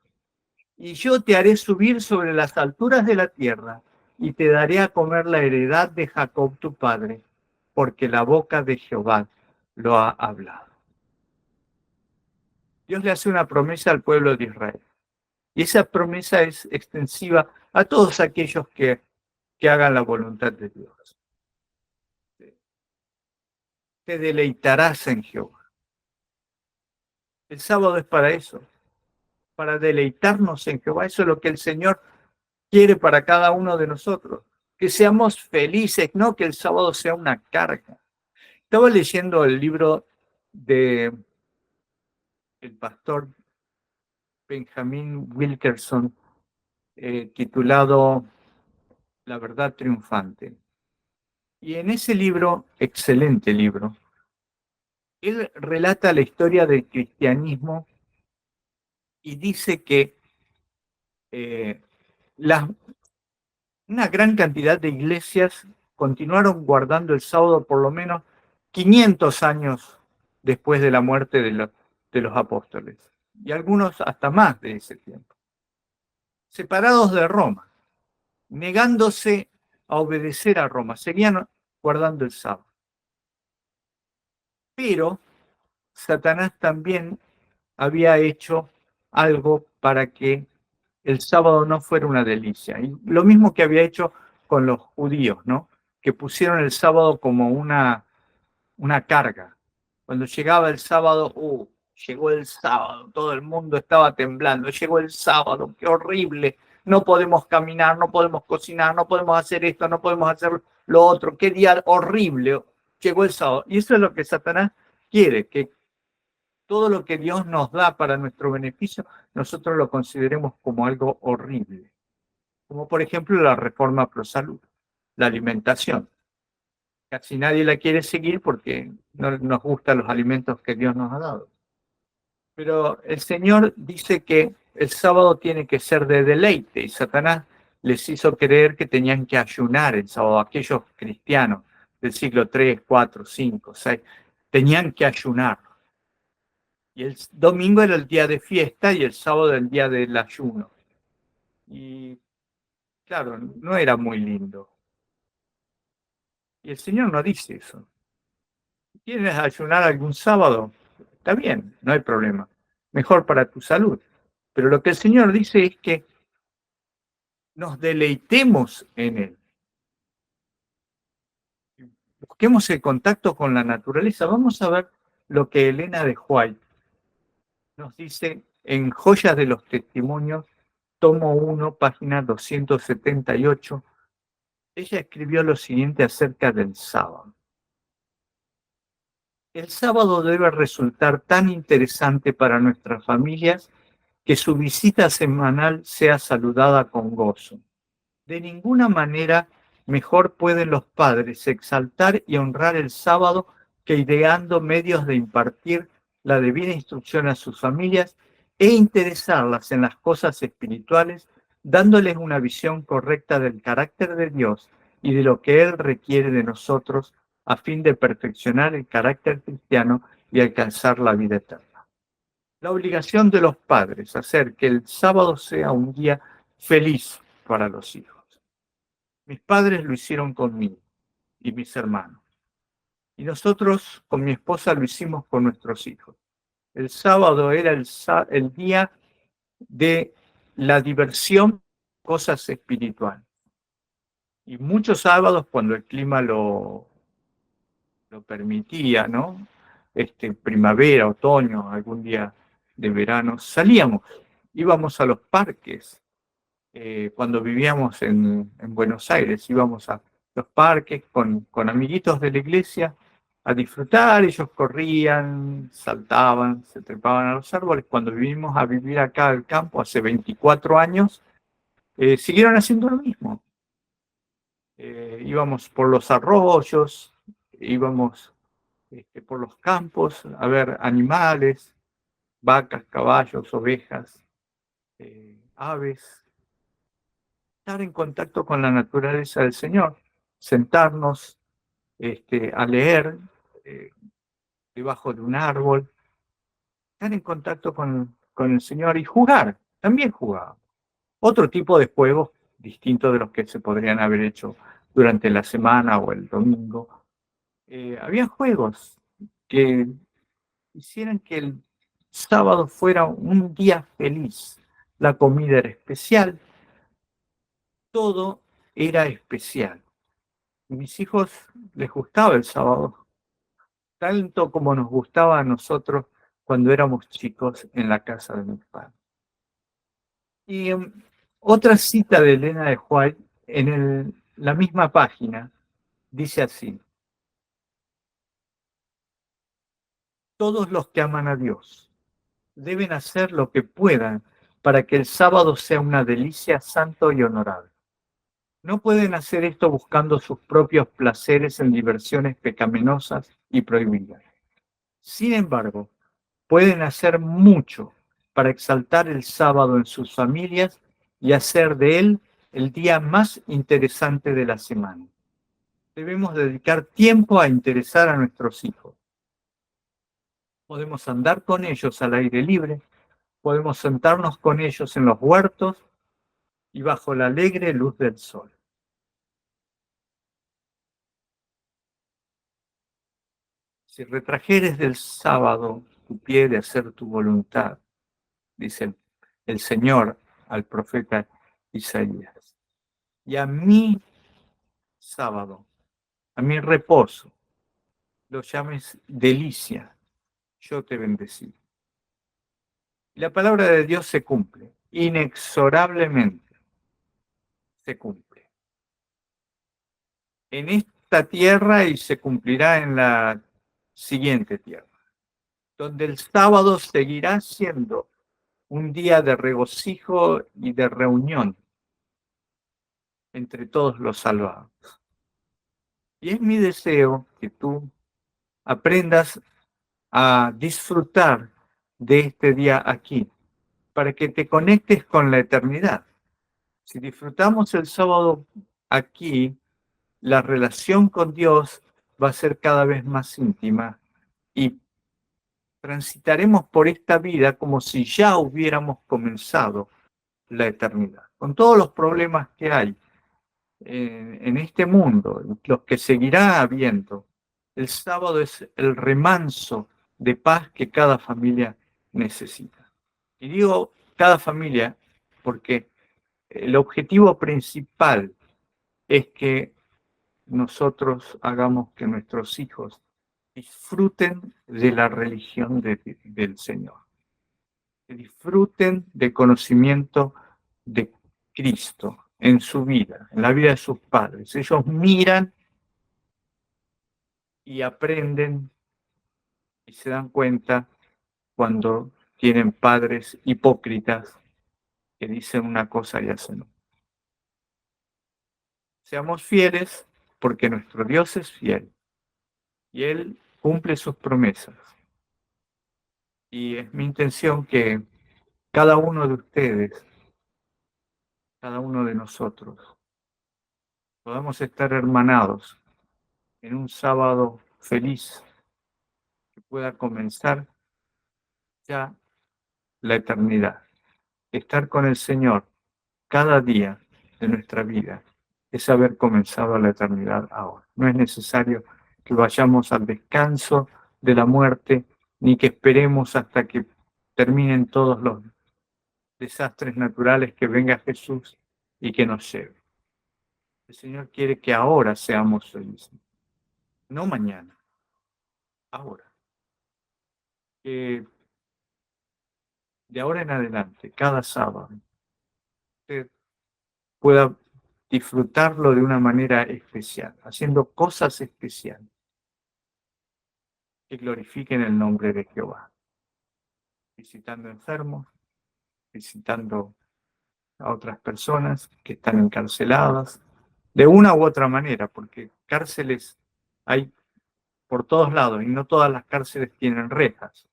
Y yo te haré subir sobre las alturas de la tierra, y te daré a comer la heredad de Jacob tu padre, porque la boca de Jehová lo ha hablado. Dios le hace una promesa al pueblo de Israel. Y esa promesa es extensiva a todos aquellos que hagan la voluntad de Dios. Te deleitarás en Jehová. El sábado es para eso, para deleitarnos en Jehová. Eso es lo que el Señor quiere para cada uno de nosotros. Que seamos felices, no que el sábado sea una carga. Estaba leyendo el libro de el pastor Benjamin Wilkerson, titulado La verdad triunfante. Y en ese libro, excelente libro, él relata la historia del cristianismo y dice que una gran cantidad de iglesias continuaron guardando el sábado por lo menos 500 años después de la muerte de los apóstoles, y algunos hasta más de ese tiempo, separados de Roma, negándose a obedecer a Roma, seguían guardando el sábado. Pero Satanás también había hecho algo para que el sábado no fuera una delicia. Y lo mismo que había hecho con los judíos, ¿no? Que pusieron el sábado como una carga. Cuando llegaba el sábado, llegó el sábado, todo el mundo estaba temblando, llegó el sábado, qué horrible, no podemos caminar, no podemos cocinar, no podemos hacer esto, no podemos hacer lo otro, qué día horrible, llegó el sábado. Y eso es lo que Satanás quiere, que todo lo que Dios nos da para nuestro beneficio, nosotros lo consideremos como algo horrible. Como por ejemplo la reforma pro salud, la alimentación. Casi nadie la quiere seguir porque no nos gustan los alimentos que Dios nos ha dado. Pero el Señor dice que el sábado tiene que ser de deleite, y Satanás les hizo creer que tenían que ayunar el sábado. Aquellos cristianos del siglo 3, 4, 5, 6, tenían que ayunar. Y el domingo era el día de fiesta y el sábado el día del ayuno. Y claro, no era muy lindo. Y el Señor no dice eso. ¿Quieres ayunar algún sábado? Está bien, no hay problema. Mejor para tu salud. Pero lo que el Señor dice es que nos deleitemos en Él. Busquemos el contacto con la naturaleza. Vamos a ver lo que Elena de White nos dice en Joyas de los Testimonios, tomo 1, página 278. Ella escribió lo siguiente acerca del sábado. El sábado debe resultar tan interesante para nuestras familias que su visita semanal sea saludada con gozo. De ninguna manera mejor pueden los padres exaltar y honrar el sábado que ideando medios de impartir la debida instrucción a sus familias e interesarlas en las cosas espirituales, dándoles una visión correcta del carácter de Dios y de lo que Él requiere de nosotros a fin de perfeccionar el carácter cristiano y alcanzar la vida eterna. La obligación de los padres es hacer que el sábado sea un día feliz para los hijos. Mis padres lo hicieron conmigo y mis hermanos. Y nosotros con mi esposa lo hicimos con nuestros hijos. El sábado era el día de la diversión, cosas espirituales. Y muchos sábados, cuando el clima lo permitía, ¿no? Primavera, otoño, algún día de verano, salíamos, íbamos a los parques. Cuando vivíamos en Buenos Aires, íbamos a los parques con amiguitos de la iglesia a disfrutar. Ellos corrían, saltaban, se trepaban a los árboles. Cuando vinimos a vivir acá al campo hace 24 años, siguieron haciendo lo mismo. Íbamos por los arroyos, íbamos por los campos a ver animales, vacas, caballos, ovejas, aves. Estar en contacto con la naturaleza del Señor, sentarnos a leer eh, debajo de un árbol, estar en contacto con el Señor y jugar, también jugar. Otro tipo de juegos distintos de los que se podrían haber hecho durante la semana o el domingo. Había juegos que hicieran que el sábado fuera un día feliz. La comida era especial, todo era especial. A mis hijos les gustaba el sábado, tanto como nos gustaba a nosotros cuando éramos chicos en la casa de mis padres. Y otra cita de Elena de White en la misma página dice así: todos los que aman a Dios deben hacer lo que puedan para que el sábado sea una delicia santo y honorable. No pueden hacer esto buscando sus propios placeres en diversiones pecaminosas y prohibidas. Sin embargo, pueden hacer mucho para exaltar el sábado en sus familias y hacer de él el día más interesante de la semana. Debemos dedicar tiempo a interesar a nuestros hijos. Podemos andar con ellos al aire libre, podemos sentarnos con ellos en los huertos y bajo la alegre luz del sol. Si retrajeres del sábado tu pie de hacer tu voluntad, dice el Señor al profeta Isaías, y a mi sábado, a mi reposo, lo llames delicia, yo te bendecí. Y la palabra de Dios se cumple, inexorablemente se cumple. En esta tierra y se cumplirá en la siguiente tierra, donde el sábado seguirá siendo un día de regocijo y de reunión entre todos los salvados. Y es mi deseo que tú aprendas a disfrutar de este día aquí, para que te conectes con la eternidad. Si disfrutamos el sábado aquí, la relación con Dios va a ser cada vez más íntima y transitaremos por esta vida como si ya hubiéramos comenzado la eternidad, con todos los problemas que hay en este mundo, los que seguirá habiendo. El sábado es el remanso de paz que cada familia necesita. Y digo cada familia porque el objetivo principal es que nosotros hagamos que nuestros hijos disfruten de la religión del Señor, que disfruten del conocimiento de Cristo en su vida, en la vida de sus padres. Ellos miran y aprenden y se dan cuenta cuando tienen padres hipócritas que dicen una cosa y hacen otra. Seamos fieles porque nuestro Dios es fiel y Él cumple sus promesas. Y es mi intención que cada uno de ustedes, cada uno de nosotros, podamos estar hermanados en un sábado feliz que pueda comenzar ya la eternidad. Estar con el Señor cada día de nuestra vida es haber comenzado la eternidad ahora. No es necesario que vayamos al descanso de la muerte, ni que esperemos hasta que terminen todos los desastres naturales, que venga Jesús y que nos lleve. El Señor quiere que ahora seamos felices, no mañana, ahora. Que de ahora en adelante, cada sábado, usted pueda disfrutarlo de una manera especial, haciendo cosas especiales que glorifiquen el nombre de Jehová, visitando enfermos, visitando a otras personas que están encarceladas, de una u otra manera, porque cárceles hay por todos lados y no todas las cárceles tienen rejas.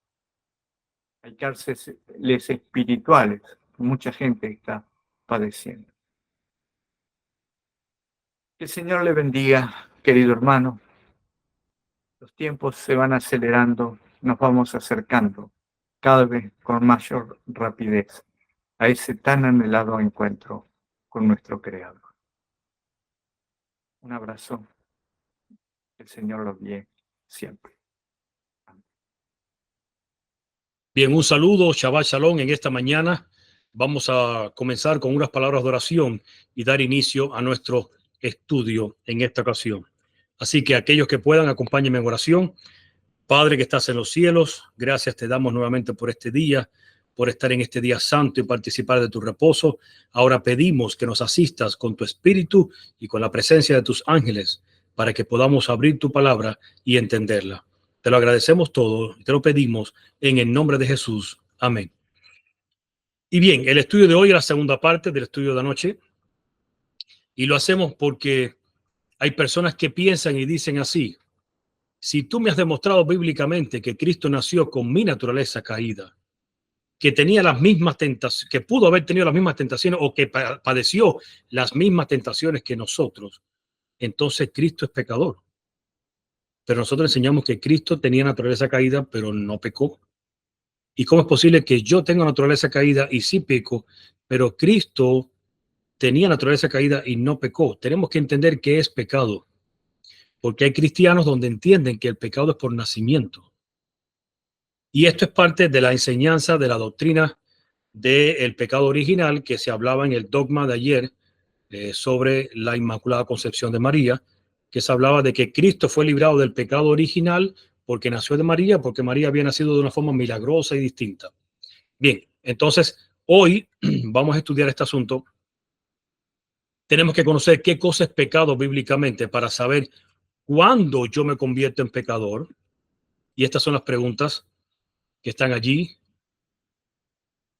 Hay cárceles espirituales. Mucha gente está padeciendo. Que el Señor le bendiga, querido hermano. Los tiempos se van acelerando, nos vamos acercando cada vez con mayor rapidez a ese tan anhelado encuentro con nuestro Creador. Un abrazo. Que el Señor los guíe siempre. Bien, un saludo, Shabbat Shalom. En esta mañana vamos a comenzar con unas palabras de oración y dar inicio a nuestro estudio en esta ocasión. Así que aquellos que puedan, acompáñenme en oración. Padre que estás en los cielos, gracias te damos nuevamente por este día, por estar en este día santo y participar de tu reposo. Ahora pedimos que nos asistas con tu espíritu y con la presencia de tus ángeles para que podamos abrir tu palabra y entenderla. Te lo agradecemos todo y te lo pedimos en el nombre de Jesús. Amén. Y bien, el estudio de hoy es la segunda parte del estudio de anoche y lo hacemos porque hay personas que piensan y dicen así: si tú me has demostrado bíblicamente que Cristo nació con mi naturaleza caída, que tenía las mismas tentaciones, que pudo haber tenido las mismas tentaciones o que padeció las mismas tentaciones que nosotros, entonces Cristo es pecador. Pero nosotros enseñamos que Cristo tenía naturaleza caída, pero no pecó. ¿Y cómo es posible que yo tenga naturaleza caída y sí peco, pero Cristo tenía naturaleza caída y no pecó? Tenemos que entender qué es pecado, porque hay cristianos donde entienden que el pecado es por nacimiento. Y esto es parte de la enseñanza de la doctrina del pecado original que se hablaba en el dogma de ayer sobre la Inmaculada Concepción de María, que se hablaba de que Cristo fue librado del pecado original porque nació de María, porque María había nacido de una forma milagrosa y distinta. Bien, entonces hoy vamos a estudiar este asunto. Tenemos que conocer qué cosa es pecado bíblicamente para saber cuándo yo me convierto en pecador. Y estas son las preguntas que están allí.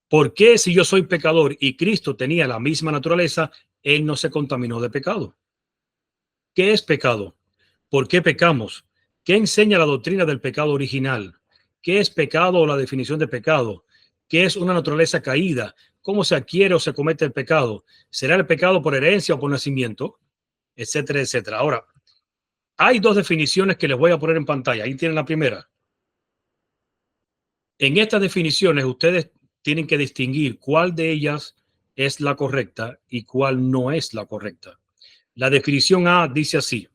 ¿Por qué si yo soy pecador y Cristo tenía la misma naturaleza, Él no se contaminó de pecado? ¿Qué es pecado? ¿Por qué pecamos? ¿Qué enseña la doctrina del pecado original? ¿Qué es pecado o la definición de pecado? ¿Qué es una naturaleza caída? ¿Cómo se adquiere o se comete el pecado? ¿Será el pecado por herencia o por nacimiento? Etcétera, etcétera. Ahora, hay dos definiciones que les voy a poner en pantalla. Ahí tienen la primera. En estas definiciones ustedes tienen que distinguir cuál de ellas es la correcta y cuál no es la correcta. La definición A dice así: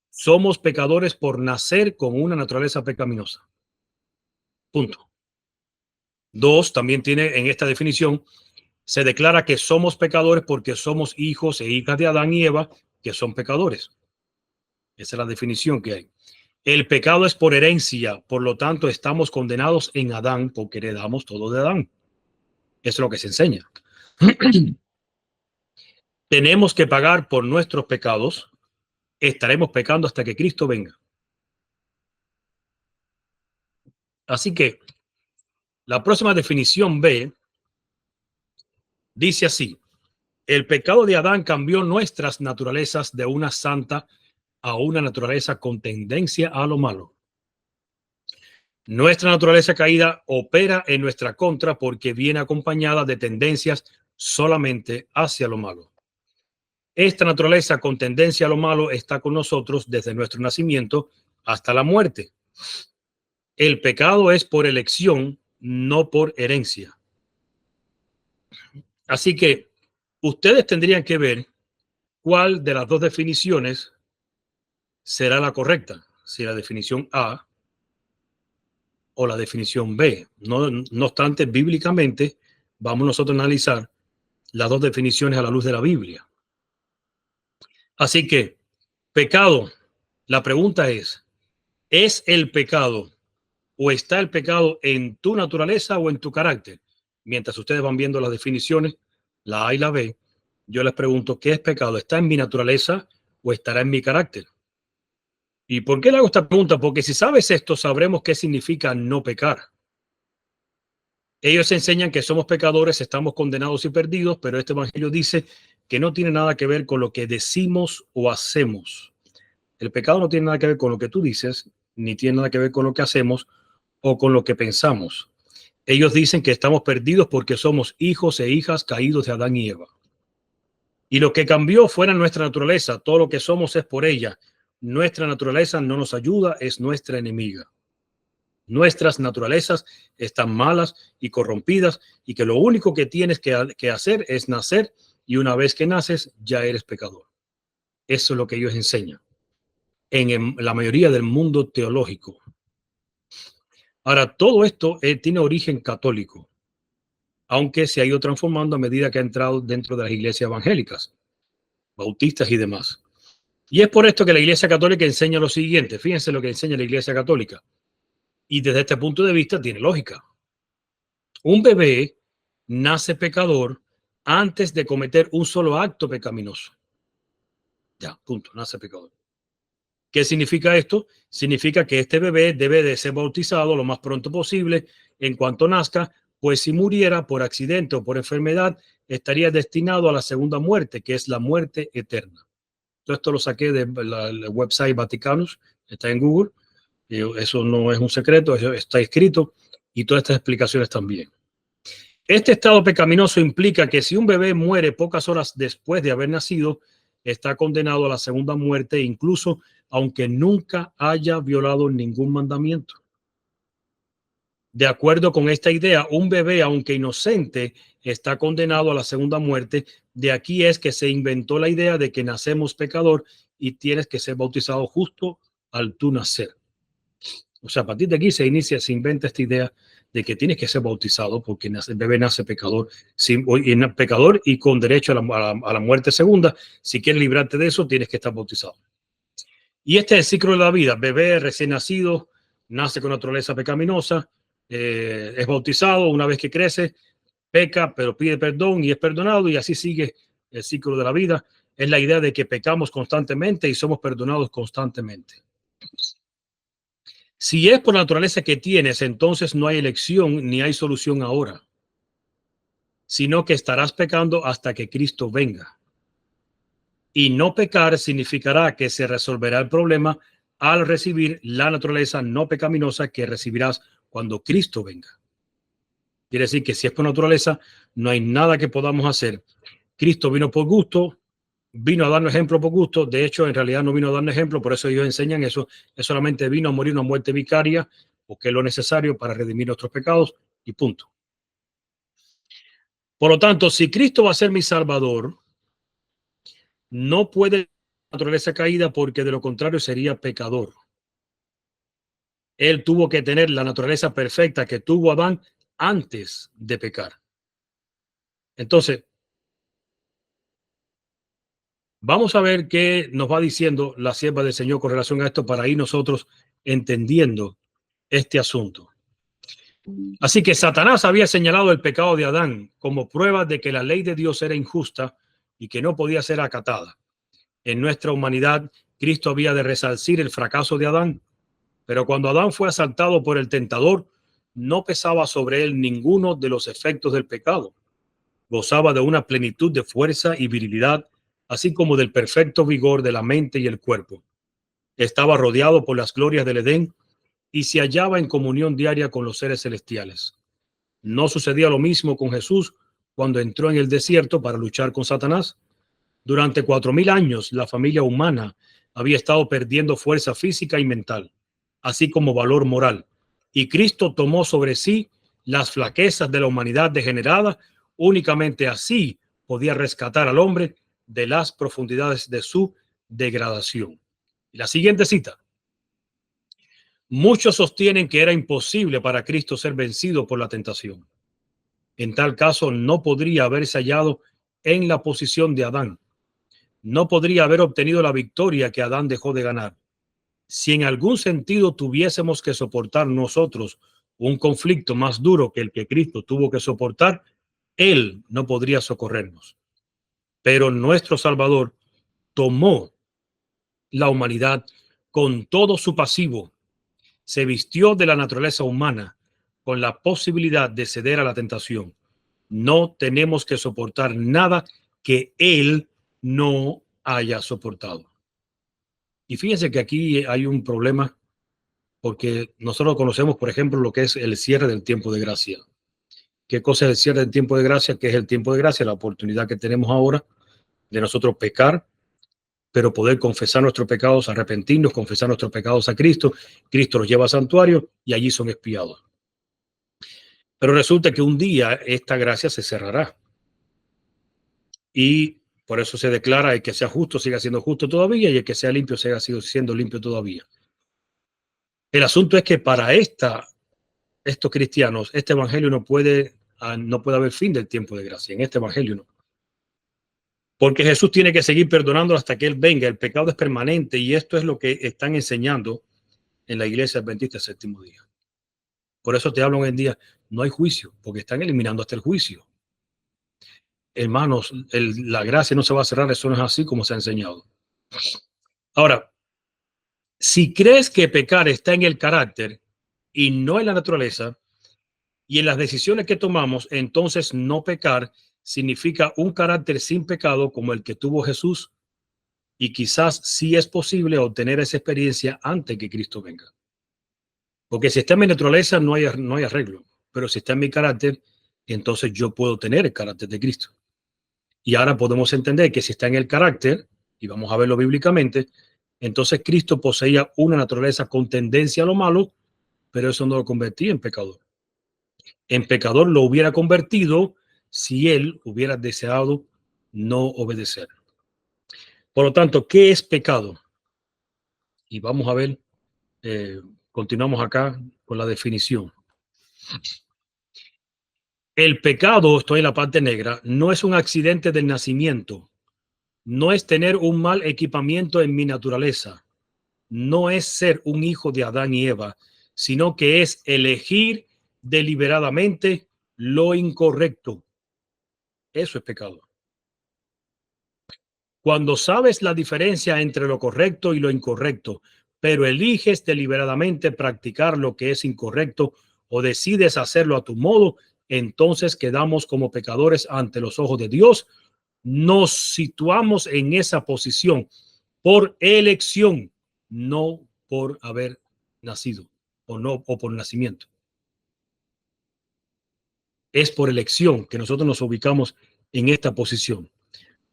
somos pecadores por nacer con una naturaleza pecaminosa. Punto. Dos, también tiene en esta definición, se declara que somos pecadores porque somos hijos e hijas de Adán y Eva, que son pecadores. Esa es la definición que hay. El pecado es por herencia, por lo tanto estamos condenados en Adán porque heredamos todo de Adán. Eso es lo que se enseña. Tenemos que pagar por nuestros pecados. Estaremos pecando hasta que Cristo venga. Así que la próxima definición B dice así: el pecado de Adán cambió nuestras naturalezas de una santa a una naturaleza con tendencia a lo malo. Nuestra naturaleza caída opera en nuestra contra porque viene acompañada de tendencias solamente hacia lo malo. Esta naturaleza con tendencia a lo malo está con nosotros desde nuestro nacimiento hasta la muerte. El pecado es por elección, no por herencia. Así que ustedes tendrían que ver cuál de las dos definiciones será la correcta, si la definición A o la definición B. No obstante, bíblicamente vamos nosotros a analizar las dos definiciones a la luz de la Biblia. Así que, pecado, la pregunta ¿es el pecado o está el pecado en tu naturaleza o en tu carácter? Mientras ustedes van viendo las definiciones, la A y la B, yo les pregunto, ¿qué es pecado? ¿Está en mi naturaleza o estará en mi carácter? ¿Y por qué le hago esta pregunta? Porque si sabes esto, sabremos qué significa no pecar. Ellos enseñan que somos pecadores, estamos condenados y perdidos, pero este evangelio dice que no tiene nada que ver con lo que decimos o hacemos. El pecado no tiene nada que ver con lo que tú dices, ni tiene nada que ver con lo que hacemos o con lo que pensamos. Ellos dicen que estamos perdidos porque somos hijos e hijas caídos de Adán y Eva. Y lo que cambió fuera nuestra naturaleza. Todo lo que somos es por ella. Nuestra naturaleza no nos ayuda, es nuestra enemiga. Nuestras naturalezas están malas y corrompidas y que lo único que tienes que hacer es nacer, y una vez que naces ya eres pecador. Eso es lo que ellos enseñan en la mayoría del mundo teológico. Ahora, todo esto tiene origen católico, aunque se ha ido transformando a medida que ha entrado dentro de las iglesias evangélicas, bautistas y demás. Y es por esto que la Iglesia Católica enseña lo siguiente. Fíjense lo que enseña la Iglesia Católica. Y desde este punto de vista tiene lógica. Un bebé nace pecador antes de cometer un solo acto pecaminoso. Ya, punto, nace pecador. ¿Qué significa esto? Significa que este bebé debe de ser bautizado lo más pronto posible en cuanto nazca, pues si muriera por accidente o por enfermedad, estaría destinado a la segunda muerte, que es la muerte eterna. Todo esto lo saqué del website Vaticanus, está en Google. Eso no es un secreto, eso está escrito, y todas estas explicaciones también. Este estado pecaminoso implica que si un bebé muere pocas horas después de haber nacido, está condenado a la segunda muerte, incluso aunque nunca haya violado ningún mandamiento. De acuerdo con esta idea, un bebé, aunque inocente, está condenado a la segunda muerte. De aquí es que se inventó la idea de que nacemos pecador y tienes que ser bautizado justo al tú nacer. O sea, a partir de aquí se inventa esta idea de que tienes que ser bautizado porque el bebé nace pecador, pecador y con derecho a la muerte segunda. Si quieres librarte de eso, tienes que estar bautizado. Y este es el ciclo de la vida. Bebé recién nacido, nace con naturaleza pecaminosa, es bautizado, una vez que crece, peca, pero pide perdón y es perdonado, y así sigue el ciclo de la vida. Es la idea de que pecamos constantemente y somos perdonados constantemente. Si es por la naturaleza que tienes, entonces no hay elección ni hay solución ahora, sino que estarás pecando hasta que Cristo venga. Y no pecar significará que se resolverá el problema al recibir la naturaleza no pecaminosa que recibirás cuando Cristo venga. Quiere decir que si es por naturaleza, no hay nada que podamos hacer. Cristo vino por gusto, vino a darnos ejemplo por gusto. De hecho, en realidad no vino a darnos ejemplo, por eso ellos enseñan eso. Él solamente vino a morir una muerte vicaria, porque es lo necesario para redimir nuestros pecados, y punto. Por lo tanto, si Cristo va a ser mi Salvador, no puede naturaleza caída, porque de lo contrario sería pecador. Él tuvo que tener la naturaleza perfecta que tuvo Adán antes de pecar. Entonces, vamos a ver qué nos va diciendo la sierva del Señor con relación a esto para ir nosotros entendiendo este asunto. Así que Satanás había señalado el pecado de Adán como prueba de que la ley de Dios era injusta y que no podía ser acatada. En nuestra humanidad, Cristo había de resarcir el fracaso de Adán, pero cuando Adán fue asaltado por el tentador, no pesaba sobre él ninguno de los efectos del pecado. Gozaba de una plenitud de fuerza y virilidad, así como del perfecto vigor de la mente y el cuerpo. Estaba rodeado por las glorias del Edén y se hallaba en comunión diaria con los seres celestiales. No sucedía lo mismo con Jesús cuando entró en el desierto para luchar con Satanás. Durante 4000 años, la familia humana había estado perdiendo fuerza física y mental, así como valor moral. Y Cristo tomó sobre sí las flaquezas de la humanidad degenerada. Únicamente así podía rescatar al hombre de las profundidades de su degradación. Y la siguiente cita. Muchos sostienen que era imposible para Cristo ser vencido por la tentación. En tal caso, no podría haberse hallado en la posición de Adán. No podría haber obtenido la victoria que Adán dejó de ganar. Si en algún sentido tuviésemos que soportar nosotros un conflicto más duro que el que Cristo tuvo que soportar, Él no podría socorrernos. Pero nuestro Salvador tomó la humanidad con todo su pasivo, se vistió de la naturaleza humana con la posibilidad de ceder a la tentación. No tenemos que soportar nada que Él no haya soportado. Y fíjense que aquí hay un problema, porque nosotros conocemos, por ejemplo, lo que es el cierre del tiempo de gracia. ¿Qué cosa es el cierre del tiempo de gracia? ¿Qué es el tiempo de gracia? La oportunidad que tenemos ahora de nosotros pecar, pero poder confesar nuestros pecados, arrepentirnos, confesar nuestros pecados a Cristo. Cristo los lleva al santuario y allí son expiados. Pero resulta que un día esta gracia se cerrará. Y por eso se declara: el que sea justo siga siendo justo todavía, y el que sea limpio siga siendo limpio todavía. El asunto es que para estos cristianos, este evangelio no puede haber fin del tiempo de gracia. En este evangelio no. Porque Jesús tiene que seguir perdonando hasta que Él venga. El pecado es permanente, y esto es lo que están enseñando en la iglesia adventista del séptimo día. Por eso te hablo hoy en día: no hay juicio, porque están eliminando hasta el juicio. Hermanos, la gracia no se va a cerrar. Eso no es así como se ha enseñado. Ahora, si crees que pecar está en el carácter y no en la naturaleza y en las decisiones que tomamos, entonces no pecar significa un carácter sin pecado como el que tuvo Jesús, y quizás sí es posible obtener esa experiencia antes que Cristo venga. Porque si está en mi naturaleza no hay arreglo, pero si está en mi carácter, entonces yo puedo tener el carácter de Cristo. Y ahora podemos entender que si está en el carácter, y vamos a verlo bíblicamente, entonces Cristo poseía una naturaleza con tendencia a lo malo, pero eso no lo convertía en pecador. En pecador lo hubiera convertido si él hubiera deseado no obedecer. Por lo tanto, ¿qué es pecado? Y vamos a ver, continuamos acá con la definición. El pecado, estoy en la parte negra, no es un accidente del nacimiento, no es tener un mal equipamiento en mi naturaleza, no es ser un hijo de Adán y Eva, sino que es elegir deliberadamente lo incorrecto. Eso es pecado. Cuando sabes la diferencia entre lo correcto y lo incorrecto, pero eliges deliberadamente practicar lo que es incorrecto o decides hacerlo a tu modo, entonces quedamos como pecadores ante los ojos de Dios. Nos situamos en esa posición por elección, no por haber nacido o por nacimiento. Es por elección que nosotros nos ubicamos en esta posición.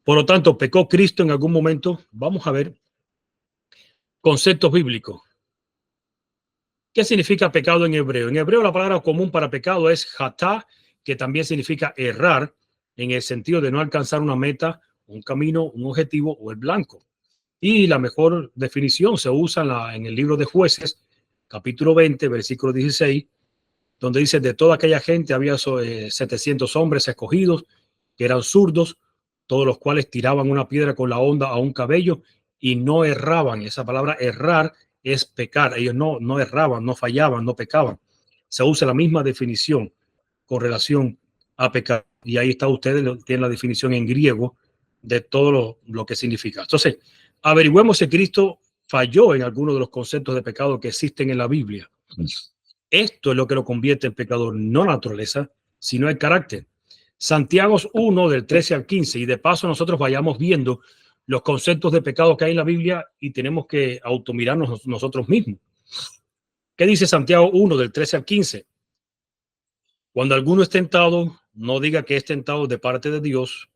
Por lo tanto, ¿pecó Cristo en algún momento? Vamos a ver conceptos bíblicos. ¿Qué significa pecado en hebreo? En hebreo la palabra común para pecado es hatá, que también significa errar, en el sentido de no alcanzar una meta, un camino, un objetivo o el blanco. Y la mejor definición se usa en el libro de Jueces, capítulo 20, versículo 16, donde dice: de toda aquella gente había 700 hombres escogidos, que eran zurdos, todos los cuales tiraban una piedra con la honda a un cabello y no erraban. Esa palabra errar es pecar. Ellos no erraban, no fallaban, no pecaban. Se usa la misma definición con relación a pecar. Y ahí está, ustedes tienen la definición en griego de todo lo que significa. Entonces, averigüemos si Cristo falló en alguno de los conceptos de pecado que existen en la Biblia. Esto es lo que lo convierte en pecador, no la naturaleza, sino el carácter. Santiago 1, del 13 al 15, y de paso nosotros vayamos viendo los conceptos de pecado que hay en la Biblia y tenemos que automirarnos nosotros mismos. ¿Qué dice Santiago 1, del 13 al 15? Cuando alguno es tentado, no diga que es tentado de parte de Dios,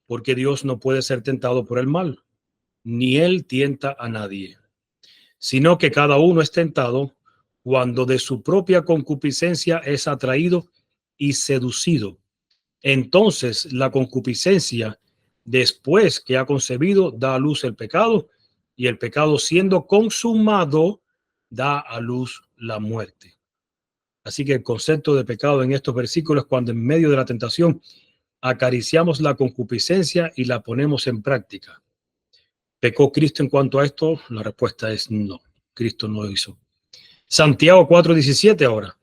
porque Dios no puede ser tentado por el mal, ni él tienta a nadie, sino que cada uno es tentado cuando de su propia concupiscencia es atraído y seducido. Entonces la concupiscencia, después que ha concebido, da a luz el pecado, y el pecado, siendo consumado, da a luz la muerte. Así que el concepto de pecado en estos versículos es cuando en medio de la tentación acariciamos la concupiscencia y la ponemos en práctica. ¿Pecó Cristo en cuanto a esto? La respuesta es no. Cristo no lo hizo. Santiago 4:17 ahora.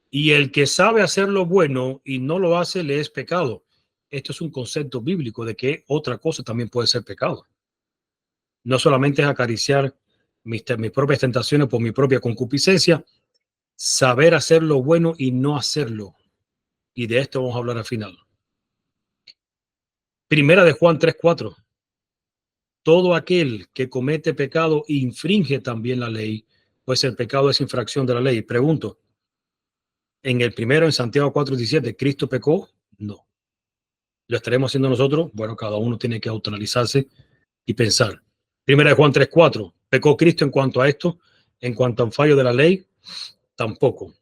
Y el que sabe hacer lo bueno y no lo hace, le es pecado. Esto es un concepto bíblico de que otra cosa también puede ser pecado. No solamente es acariciar mis propias tentaciones por mi propia concupiscencia, saber hacer lo bueno y no hacerlo. Y de esto vamos a hablar al final. Primera de Juan 3:4. Todo aquel que comete pecado infringe también la ley, pues el pecado es infracción de la ley. Pregunto, En el primero, en Santiago 4:17, ¿Cristo pecó? No. ¿Lo estaremos haciendo nosotros? Bueno, cada uno tiene que autoanalizarse y pensar. Primera de Juan 3:4, ¿pecó Cristo en cuanto a esto? En cuanto a un fallo de la ley, tampoco.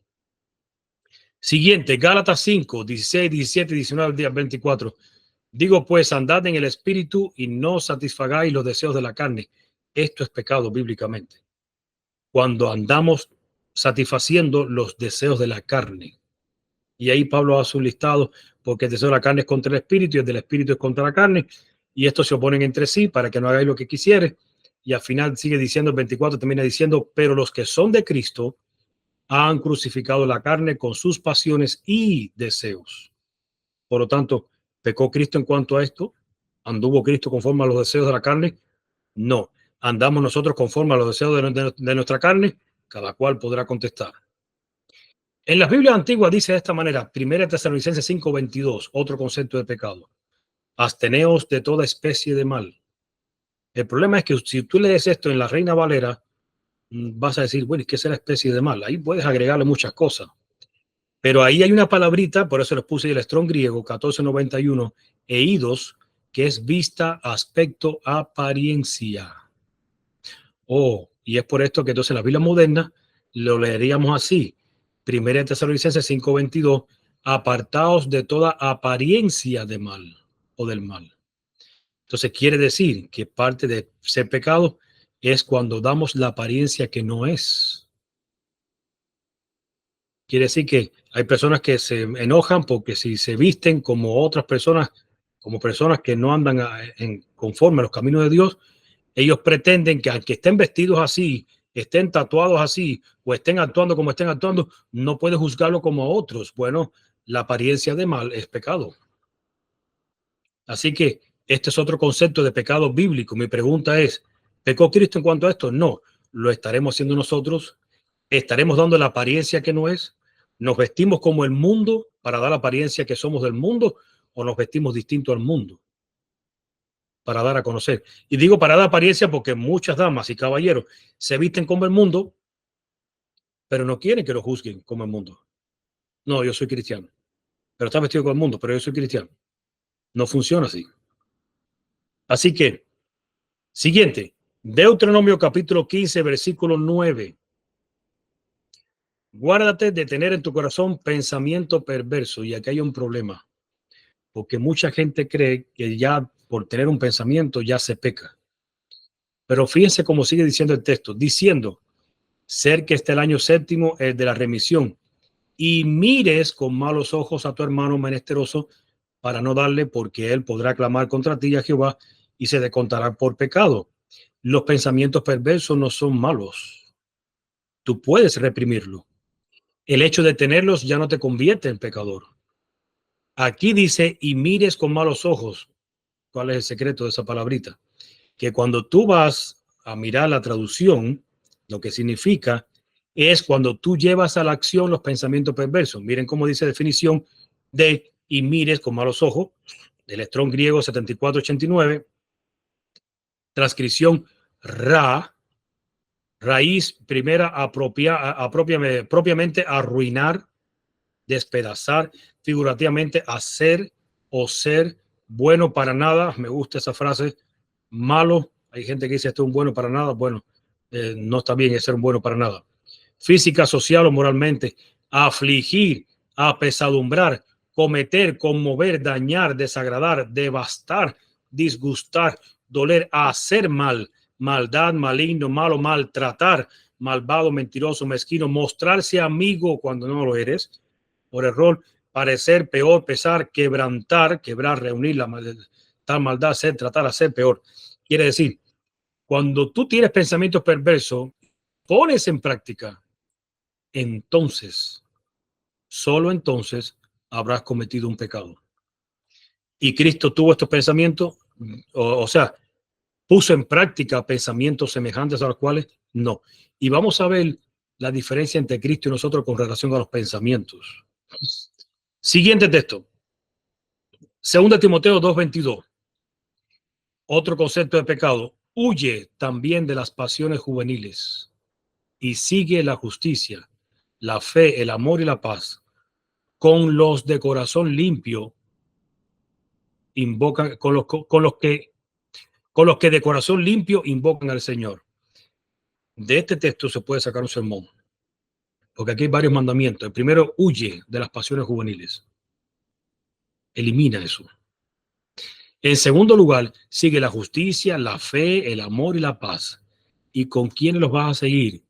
Siguiente, Gálatas 5:16, 17, 19 al día 24. Digo pues, andad en el espíritu y no satisfagáis los deseos de la carne. Esto es pecado bíblicamente. Cuando andamos satisfaciendo los deseos de la carne. Y ahí Pablo hace un listado, porque el deseo de la carne es contra el espíritu y el del espíritu es contra la carne. Y estos se oponen entre sí para que no hagáis lo que quisieres. Y al final sigue diciendo, el 24 termina diciendo, pero los que son de Cristo han crucificado la carne con sus pasiones y deseos. Por lo tanto, ¿pecó Cristo en cuanto a esto? ¿Anduvo Cristo conforme a los deseos de la carne? No. ¿Andamos nosotros conforme a los deseos de nuestra carne? Cada cual podrá contestar. En las Biblias antiguas dice de esta manera, 1 Tesalonicenses 5:22, otro concepto de pecado. Absteneos de toda especie de mal. El problema es que si tú lees esto en la Reina Valera, vas a decir, bueno, ¿y qué es la especie de mal? Ahí puedes agregarle muchas cosas. Pero ahí hay una palabrita, por eso les puse el Strong griego, 1491, eidos, que es vista, aspecto, apariencia. Oh, y es por esto que entonces la Biblia moderna lo leeríamos así. 1 Tesalonicenses 5:22, apartaos de toda apariencia de mal o del mal. Entonces quiere decir que parte de ser pecado es cuando damos la apariencia que no es. Quiere decir que hay personas que se enojan porque si se visten como otras personas, como personas que no andan conforme a los caminos de Dios, ellos pretenden que aunque estén vestidos así, estén tatuados así o estén actuando como estén actuando, no puede juzgarlo como a otros. Bueno, la apariencia de mal es pecado. Así que este es otro concepto de pecado bíblico. Mi pregunta es, ¿pecó Cristo en cuanto a esto? No, lo estaremos haciendo nosotros. Estaremos dando la apariencia que no es. Nos vestimos como el mundo para dar la apariencia que somos del mundo o nos vestimos distinto al mundo para dar a conocer. Y digo para dar apariencia porque muchas damas y caballeros se visten como el mundo, pero no quieren que lo juzguen como el mundo. No, yo soy cristiano, pero está vestido como el mundo, pero yo soy cristiano. No funciona así. Así que, siguiente, Deuteronomio capítulo 15, versículo 9. Guárdate de tener en tu corazón pensamiento perverso. Y aquí hay un problema, porque mucha gente cree que ya por tener un pensamiento ya se peca. Pero fíjense cómo sigue diciendo el texto, diciendo, ser que está el año séptimo, el de la remisión, y mires con malos ojos a tu hermano menesteroso para no darle, porque él podrá clamar contra ti a Jehová y se descontará por pecado. Los pensamientos perversos no son malos. Tú puedes reprimirlo. El hecho de tenerlos ya no te convierte en pecador. Aquí dice, y mires con malos ojos. ¿Cuál es el secreto de esa palabrita? Que cuando tú vas a mirar la traducción, lo que significa es cuando tú llevas a la acción los pensamientos perversos. Miren cómo dice definición de y mires con malos ojos, del Strong griego 7489, transcripción ra, raíz primera propiamente arruinar, despedazar, figurativamente hacer o ser bueno para nada. Me gusta esa frase, malo. Hay gente que dice esto es un bueno para nada. Bueno, no está bien ser un bueno para nada. Física, social o moralmente. Afligir, apesadumbrar, cometer, conmover, dañar, desagradar, devastar, disgustar, doler, hacer mal, maldad, maligno, malo, maltratar, malvado, mentiroso, mezquino, mostrarse amigo cuando no lo eres, por error, parecer peor, pesar, quebrantar, quebrar, reunir la tal maldad, hacer, tratar, hacer peor. Quiere decir, cuando tú tienes pensamientos perversos, pones en práctica, entonces, solo entonces habrás cometido un pecado. Y Cristo tuvo estos pensamientos, o sea, puso en práctica pensamientos semejantes a los cuales no. Y vamos a ver la diferencia entre Cristo y nosotros con relación a los pensamientos. Siguiente texto. 2 Timoteo 2:22. Otro concepto de pecado. Huye también de las pasiones juveniles y sigue la justicia, la fe, el amor y la paz con los de corazón limpio invocan, con los que de corazón limpio invocan al Señor. De este texto se puede sacar un sermón, porque aquí hay varios mandamientos. El primero, huye de las pasiones juveniles. Elimina eso. En segundo lugar, sigue la justicia, la fe, el amor y la paz. ¿Y con quiénes los vas a seguir?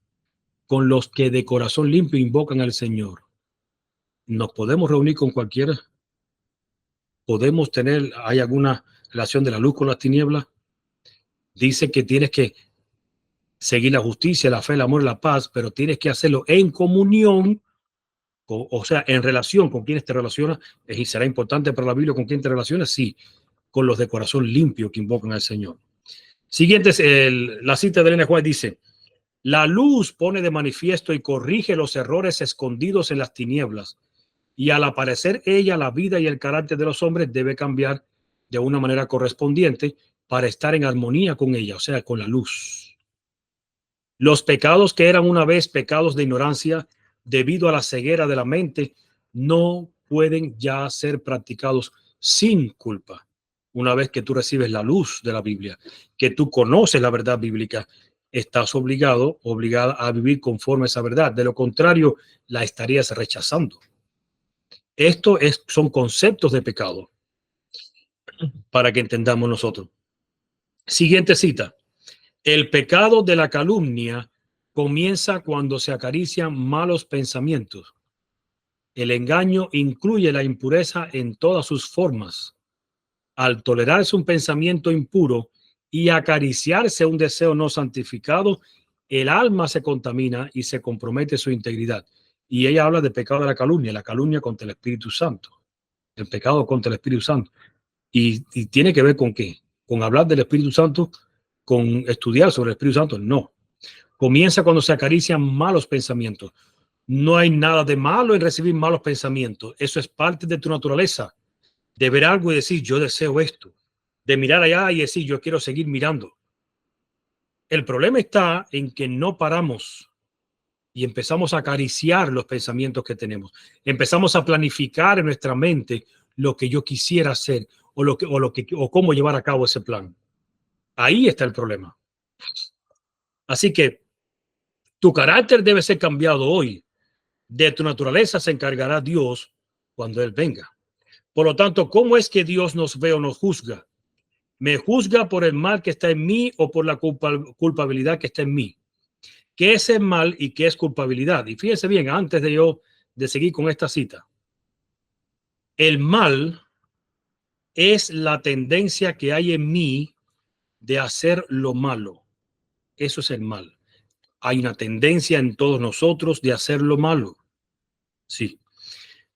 Con los que de corazón limpio invocan al Señor. Nos podemos reunir con cualquiera. Podemos tener, hay alguna relación de la luz con las tinieblas. Dice que tienes que seguir la justicia, la fe, el amor y la paz, pero tienes que hacerlo en comunión, o sea, en relación con quienes te relacionas. Y será importante para la Biblia con quién te relacionas, sí, con los de corazón limpio que invocan al Señor. Siguiente, la cita de Elena White dice: la luz pone de manifiesto y corrige los errores escondidos en las tinieblas, y al aparecer ella, la vida y el carácter de los hombres debe cambiar de una manera correspondiente para estar en armonía con ella, o sea, con la luz. Los pecados que eran una vez pecados de ignorancia debido a la ceguera de la mente no pueden ya ser practicados sin culpa. Una vez que tú recibes la luz de la Biblia, que tú conoces la verdad bíblica, estás obligada a vivir conforme a esa verdad. De lo contrario, la estarías rechazando. Son conceptos de pecado para que entendamos nosotros. Siguiente cita. El pecado de la calumnia comienza cuando se acarician malos pensamientos. El engaño incluye la impureza en todas sus formas. Al tolerarse un pensamiento impuro y acariciarse un deseo no santificado, el alma se contamina y se compromete su integridad. Y ella habla de pecado de la calumnia contra el Espíritu Santo, el pecado contra el Espíritu Santo. Y tiene que ver con qué, con hablar del Espíritu Santo, con estudiar sobre el Espíritu Santo. No, comienza cuando se acarician malos pensamientos. No hay nada de malo en recibir malos pensamientos. Eso es parte de tu naturaleza. De ver algo y decir, yo deseo esto. De mirar allá y decir, yo quiero seguir mirando. El problema está en que no paramos y empezamos a acariciar los pensamientos que tenemos. Empezamos a planificar en nuestra mente lo que yo quisiera hacer o cómo llevar a cabo ese plan. Ahí está el problema. Así que tu carácter debe ser cambiado hoy. De tu naturaleza se encargará Dios cuando Él venga. Por lo tanto, ¿cómo es que Dios nos ve o nos juzga? ¿Me juzga por el mal que está en mí o por la culpabilidad que está en mí? ¿Qué es el mal y qué es culpabilidad? Y fíjense bien, antes de seguir con esta cita, el mal es la tendencia que hay en mí de hacer lo malo. Eso es el mal. Hay una tendencia en todos nosotros de hacer lo malo. Sí.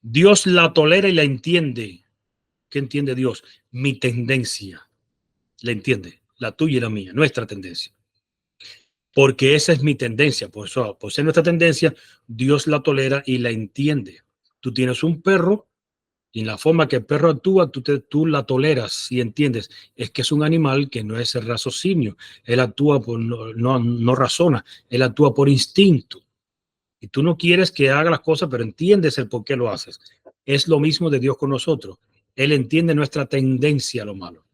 Dios la tolera y la entiende. ¿Qué entiende Dios? Mi tendencia. La entiende. La tuya y la mía. Nuestra tendencia. Porque esa es mi tendencia. Por ser nuestra tendencia, Dios la tolera y la entiende. Tú tienes un perro y en la forma que el perro actúa, tú la toleras y entiendes. Es que es un animal que no es el raciocinio. Él actúa no razona. Él actúa por instinto. Y tú no quieres que haga las cosas, pero entiendes el por qué lo haces. Es lo mismo de Dios con nosotros. Él entiende nuestra tendencia a lo malo.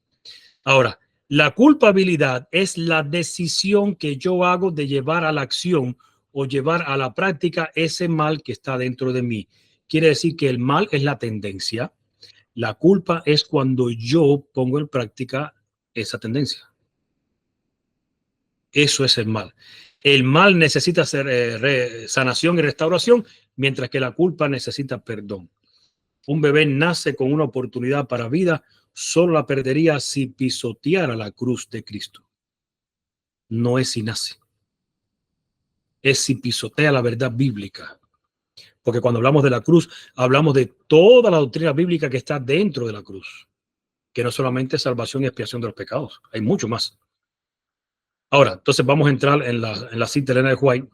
Ahora, la culpabilidad es la decisión que yo hago de llevar a la acción o llevar a la práctica ese mal que está dentro de mí. Quiere decir que el mal es la tendencia. La culpa es cuando yo pongo en práctica esa tendencia. Eso es el mal. El mal necesita sanación y restauración, mientras que la culpa necesita perdón. Un bebé nace con una oportunidad para vida, solo la perdería si pisoteara la cruz de Cristo. No es si nace, es si pisotea la verdad bíblica. Porque cuando hablamos de la cruz, hablamos de toda la doctrina bíblica que está dentro de la cruz, que no solamente es salvación y expiación de los pecados, hay mucho más. Ahora, entonces vamos a entrar en la cita de Elena de White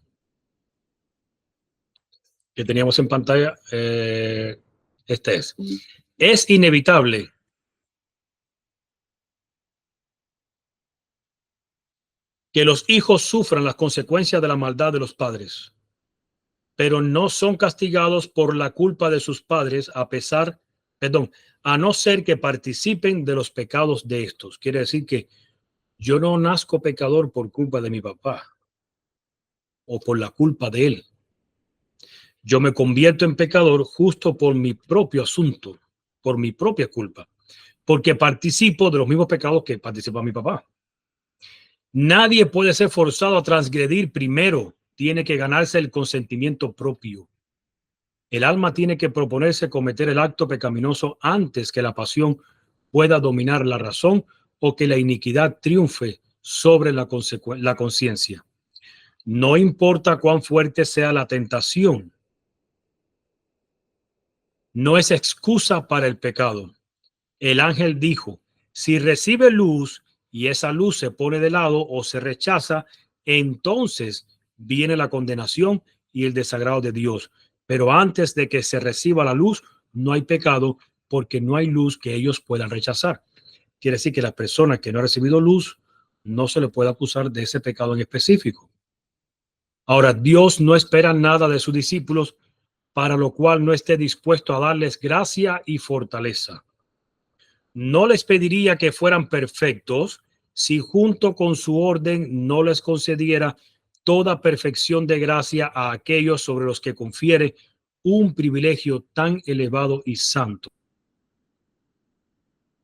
que teníamos en pantalla. Este es inevitable que los hijos sufran las consecuencias de la maldad de los padres. pero no son castigados por la culpa de sus padres a no ser que participen de los pecados de estos. Quiere decir que yo no nazco pecador por culpa de mi papá o por la culpa de él. Yo me convierto en pecador justo por mi propio asunto, por mi propia culpa, porque participo de los mismos pecados que participa mi papá. Nadie puede ser forzado a transgredir primero. Tiene que ganarse el consentimiento propio. El alma tiene que proponerse cometer el acto pecaminoso antes que la pasión pueda dominar la razón o que la iniquidad triunfe sobre la conciencia. No importa cuán fuerte sea la tentación, no es excusa para el pecado. El ángel dijo, si recibe luz y esa luz se pone de lado o se rechaza, entonces viene la condenación y el desagrado de Dios. Pero antes de que se reciba la luz, no hay pecado porque no hay luz que ellos puedan rechazar. Quiere decir que la persona que no ha recibido luz no se le puede acusar de ese pecado en específico. Ahora, Dios no espera nada de sus discípulos para lo cual no esté dispuesto a darles gracia y fortaleza. No les pediría que fueran perfectos si junto con su orden no les concediera toda perfección de gracia a aquellos sobre los que confiere un privilegio tan elevado y santo.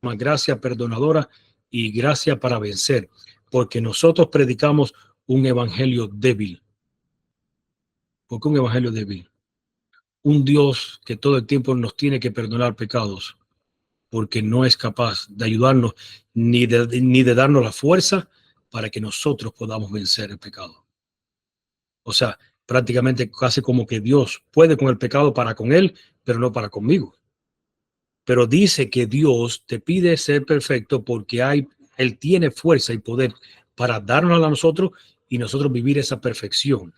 Gracia perdonadora y gracia para vencer, porque nosotros predicamos un evangelio débil. ¿Por qué un evangelio débil? Un Dios que todo el tiempo nos tiene que perdonar pecados, porque no es capaz de ayudarnos ni de darnos la fuerza para que nosotros podamos vencer el pecado. O sea, prácticamente casi como que Dios puede con el pecado para con él, pero no para conmigo. Pero dice que Dios te pide ser perfecto porque él tiene fuerza y poder para darnos a nosotros y nosotros vivir esa perfección.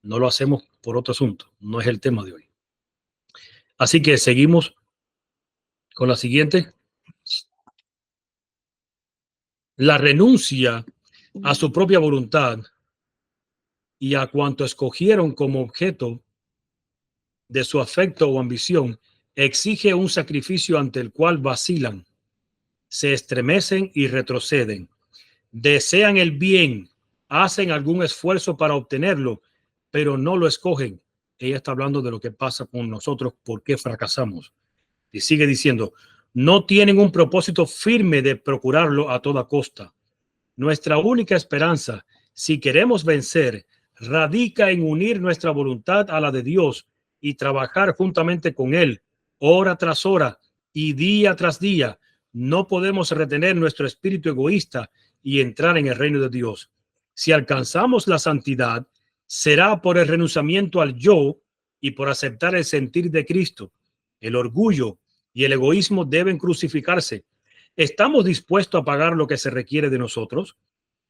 No lo hacemos por otro asunto, no es el tema de hoy. Así que seguimos con la siguiente. La renuncia a su propia voluntad y a cuanto escogieron como objeto de su afecto o ambición exige un sacrificio ante el cual vacilan, se estremecen y retroceden. Desean el bien, hacen algún esfuerzo para obtenerlo, pero no lo escogen. Ella está hablando de lo que pasa con nosotros, por qué fracasamos. Y sigue diciendo, no tienen un propósito firme de procurarlo a toda costa. Nuestra única esperanza, si queremos vencer, radica en unir nuestra voluntad a la de Dios y trabajar juntamente con Él, hora tras hora y día tras día. No podemos retener nuestro espíritu egoísta y entrar en el reino de Dios. Si alcanzamos la santidad, será por el renunciamiento al yo y por aceptar el sentir de Cristo. El orgullo y el egoísmo deben crucificarse. ¿Estamos dispuestos a pagar lo que se requiere de nosotros?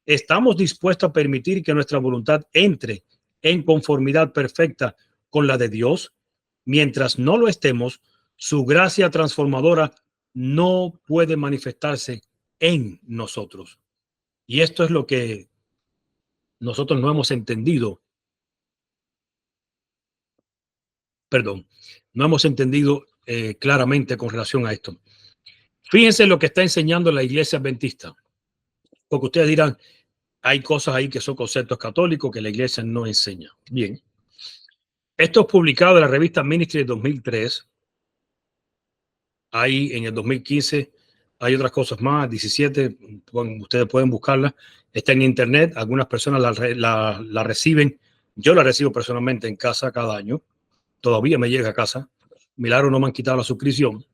¿Estamos dispuestos a permitir que nuestra voluntad entre en conformidad perfecta con la de Dios? Mientras no lo estemos, su gracia transformadora no puede manifestarse en nosotros. Y esto es lo que nosotros no hemos entendido. No hemos entendido claramente con relación a esto. Fíjense lo que está enseñando la iglesia adventista. Porque ustedes dirán, hay cosas ahí que son conceptos católicos que la iglesia no enseña. Bien. Esto es publicado en la revista Ministry de 2003. Ahí en el 2015 hay otras cosas más, 17, ustedes pueden buscarla. Está en internet, algunas personas la reciben. Yo la recibo personalmente en casa cada año. Todavía me llega a casa. Milagro, no me han quitado la suscripción.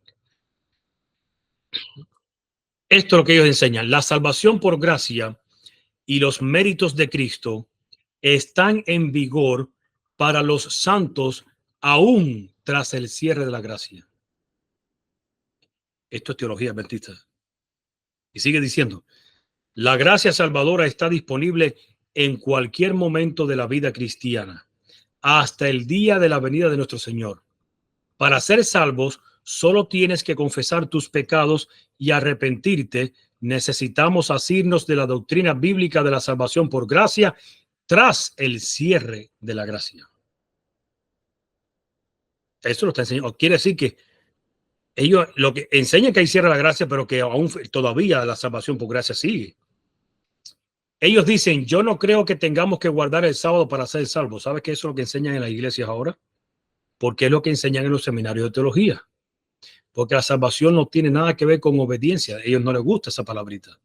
Esto es lo que ellos enseñan. La salvación por gracia y los méritos de Cristo están en vigor para los santos aún tras el cierre de la gracia. Esto es teología adventista. Y sigue diciendo, la gracia salvadora está disponible en cualquier momento de la vida cristiana, hasta el día de la venida de nuestro Señor. Para ser salvos, solo tienes que confesar tus pecados y arrepentirte. Necesitamos asirnos de la doctrina bíblica de la salvación por gracia tras el cierre de la gracia. Eso lo está enseñando. Quiere decir que ellos lo que enseñan que ahí cierra la gracia, pero que aún todavía la salvación por gracia sigue. Ellos dicen, yo no creo que tengamos que guardar el sábado para ser salvos. ¿Sabes qué? Eso es lo que enseñan en las iglesias ahora? Porque es lo que enseñan en los seminarios de teología. Porque la salvación no tiene nada que ver con obediencia. A ellos no les gusta esa palabrita.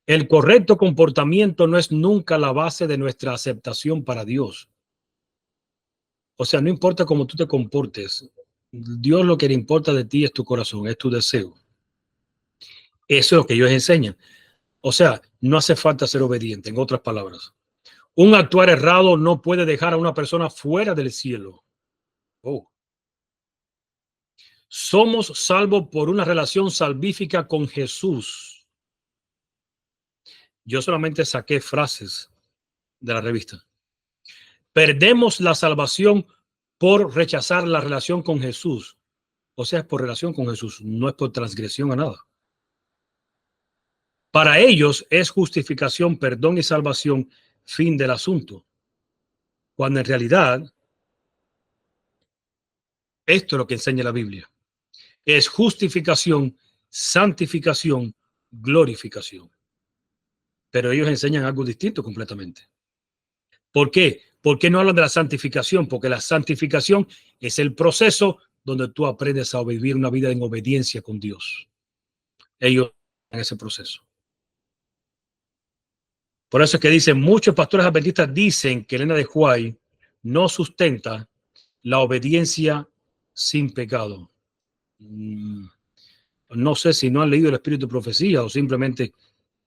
El correcto comportamiento no es nunca la base de nuestra aceptación para Dios. O sea, no importa cómo tú te comportes. Dios lo que le importa de ti es tu corazón, es tu deseo. Eso es lo que ellos enseñan. O sea, no hace falta ser obediente, en otras palabras. Un actuar errado no puede dejar a una persona fuera del cielo. Oh. Somos salvos por una relación salvífica con Jesús. Yo solamente saqué frases de la revista. Perdemos la salvación por rechazar la relación con Jesús. O sea, es por relación con Jesús, no es por transgresión a nada. Para ellos es justificación, perdón y salvación, fin del asunto. Cuando en realidad, esto es lo que enseña la Biblia. Es justificación, santificación, glorificación. Pero ellos enseñan algo distinto completamente. ¿Por qué? ¿Por qué no hablan de la santificación? Porque la santificación es el proceso donde tú aprendes a vivir una vida en obediencia con Dios. Ellos en ese proceso. Por eso es que dicen, muchos pastores adventistas dicen que Elena de White no sustenta la obediencia sin pecado. No sé si no han leído el Espíritu de Profecía o simplemente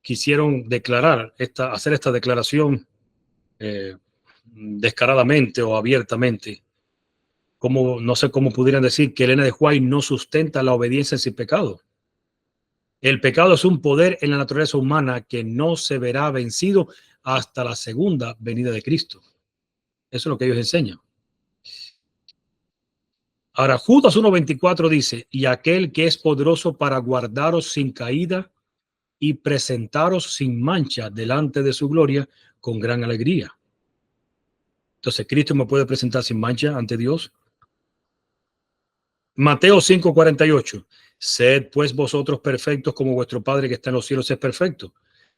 quisieron hacer esta declaración descaradamente o abiertamente. No sé cómo pudieran decir que Elena de White no sustenta la obediencia sin pecado. El pecado es un poder en la naturaleza humana que no se verá vencido hasta la segunda venida de Cristo. Eso es lo que ellos enseñan. Ahora, Judas 1:24 dice, y aquel que es poderoso para guardaros sin caída y presentaros sin mancha delante de su gloria con gran alegría. Entonces, ¿Cristo me puede presentar sin mancha ante Dios? Mateo 5:48. Sed pues vosotros perfectos como vuestro Padre que está en los cielos es perfecto.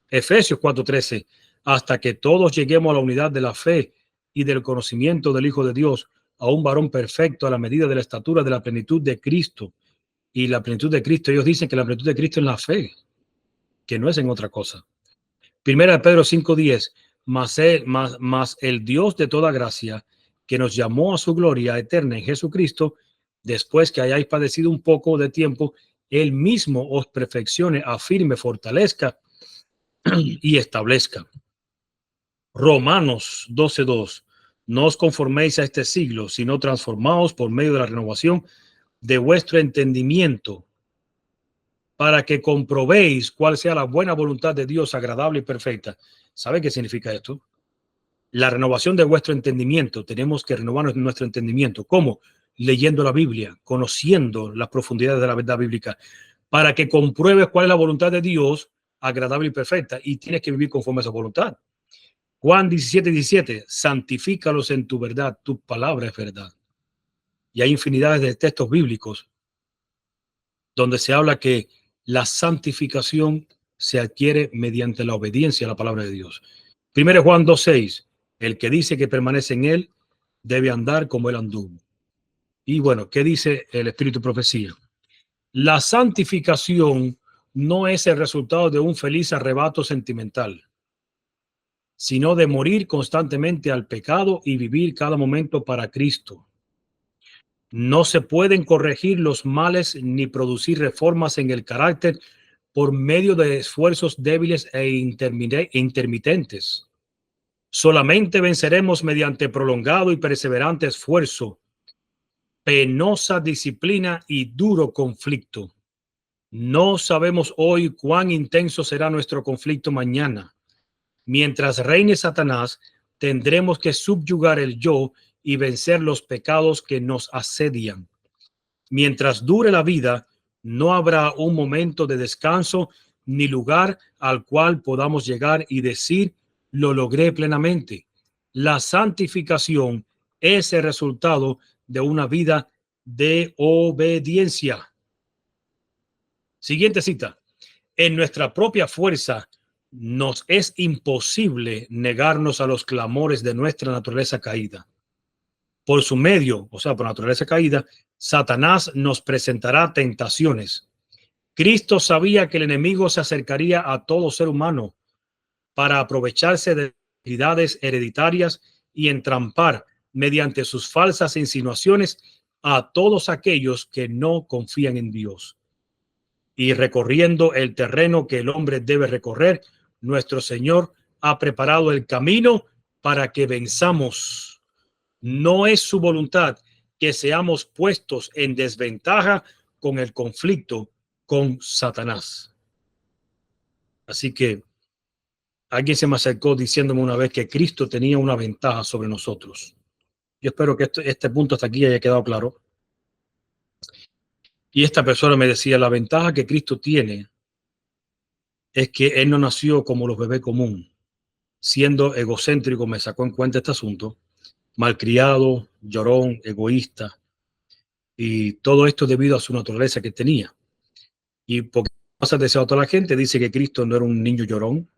Efesios 4:13. Hasta que todos lleguemos a la unidad de la fe y del conocimiento del Hijo de Dios, a un varón perfecto a la medida de la estatura de la plenitud de Cristo. Y la plenitud de Cristo, ellos dicen que la plenitud de Cristo es la fe, que no es en otra cosa. Primera de Pedro 5:10. Mas el Dios de toda gracia, que nos llamó a su gloria eterna en Jesucristo, después que hayáis padecido un poco de tiempo, él mismo os perfeccione, afirme, fortalezca y establezca. Romanos 12:2. No os conforméis a este siglo, sino transformaos por medio de la renovación de vuestro entendimiento, para que comprobéis cuál sea la buena voluntad de Dios, agradable y perfecta. ¿Sabe qué significa esto? La renovación de vuestro entendimiento. Tenemos que renovar nuestro entendimiento. ¿Cómo? Leyendo la Biblia, conociendo las profundidades de la verdad bíblica, para que compruebes cuál es la voluntad de Dios, agradable y perfecta, y tienes que vivir conforme a esa voluntad. Juan 17:17, santifícalos en tu verdad, tu palabra es verdad. Y hay infinidades de textos bíblicos donde se habla que la santificación se adquiere mediante la obediencia a la palabra de Dios. 1 Juan 2:6, el que dice que permanece en él debe andar como él anduvo. Y bueno, ¿qué dice el Espíritu de Profecía? La santificación no es el resultado de un feliz arrebato sentimental, sino de morir constantemente al pecado y vivir cada momento para Cristo. No se pueden corregir los males ni producir reformas en el carácter por medio de esfuerzos débiles e intermitentes. Solamente venceremos mediante prolongado y perseverante esfuerzo, penosa disciplina y duro conflicto. No sabemos hoy cuán intenso será nuestro conflicto mañana. Mientras reine Satanás, tendremos que subyugar el yo y vencer los pecados que nos asedian. Mientras dure la vida, no habrá un momento de descanso ni lugar al cual podamos llegar y decir, lo logré plenamente. La santificación es el resultado de una vida de obediencia. Siguiente cita. En nuestra propia fuerza nos es imposible negarnos a los clamores de nuestra naturaleza caída. Por su medio, o sea, por naturaleza caída, Satanás nos presentará tentaciones. Cristo sabía que el enemigo se acercaría a todo ser humano para aprovecharse de habilidades hereditarias y entrampar mediante sus falsas insinuaciones a todos aquellos que no confían en Dios. Y recorriendo el terreno que el hombre debe recorrer, nuestro Señor ha preparado el camino para que venzamos. No es su voluntad que seamos puestos en desventaja con el conflicto con Satanás. Así que alguien se me acercó diciéndome una vez que Cristo tenía una ventaja sobre nosotros. Yo espero que este punto hasta aquí haya quedado claro. Y esta persona me decía, la ventaja que Cristo tiene es que Él no nació como los bebés común, siendo egocéntrico, me sacó en cuenta este asunto, malcriado, llorón, egoísta, y todo esto debido a su naturaleza que tenía. Y porque pasa deseado a toda la gente, dice que Cristo no era un niño llorón,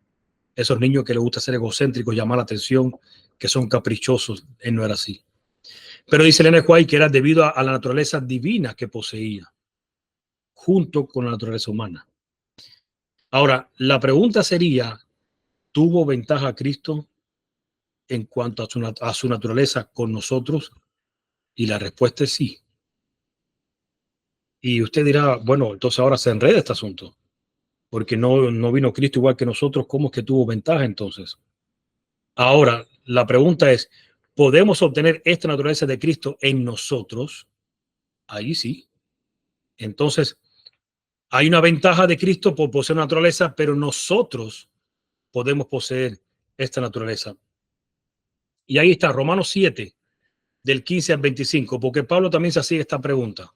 esos niños que les gusta ser egocéntricos, llamar la atención, que son caprichosos. Él no era así. Pero dice Elena White que era debido a la naturaleza divina que poseía, junto con la naturaleza humana. Ahora, la pregunta sería, ¿tuvo ventaja Cristo en cuanto a su naturaleza con nosotros? Y la respuesta es sí. Y usted dirá, bueno, entonces ahora se enreda este asunto, porque no vino Cristo igual que nosotros, ¿cómo es que tuvo ventaja entonces? Ahora, la pregunta es, ¿podemos obtener esta naturaleza de Cristo en nosotros? Ahí sí. Entonces, hay una ventaja de Cristo por poseer una naturaleza, pero nosotros podemos poseer esta naturaleza. Y ahí está, Romanos 7, del 15 al 25, porque Pablo también se hacía esta pregunta.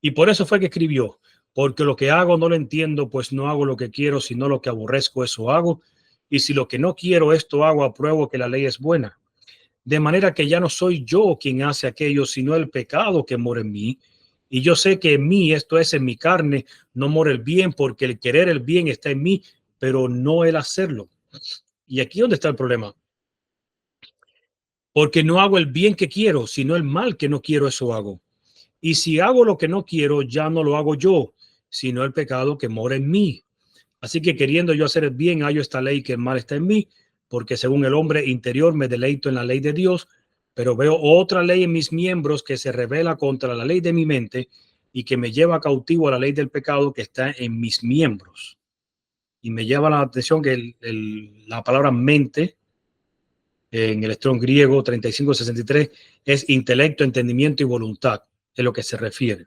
Y por eso fue que escribió, porque lo que hago no lo entiendo, pues no hago lo que quiero, sino lo que aborrezco, eso hago. Y si lo que no quiero, esto hago, apruebo que la ley es buena. De manera que ya no soy yo quien hace aquello, sino el pecado que mora en mí. Y yo sé que en mí, esto es en mi carne, no mora el bien, porque el querer el bien está en mí, pero no el hacerlo. Y aquí es donde está el problema. Porque no hago el bien que quiero, sino el mal que no quiero, eso hago. Y si hago lo que no quiero, ya no lo hago yo, sino el pecado que mora en mí. Así que queriendo yo hacer el bien, hallo esta ley que el mal está en mí, porque según el hombre interior me deleito en la ley de Dios, pero veo otra ley en mis miembros que se revela contra la ley de mi mente y que me lleva cautivo a la ley del pecado que está en mis miembros. Y me llama la atención que la palabra mente en el Strong griego 3563 es intelecto, entendimiento y voluntad, es lo que se refiere.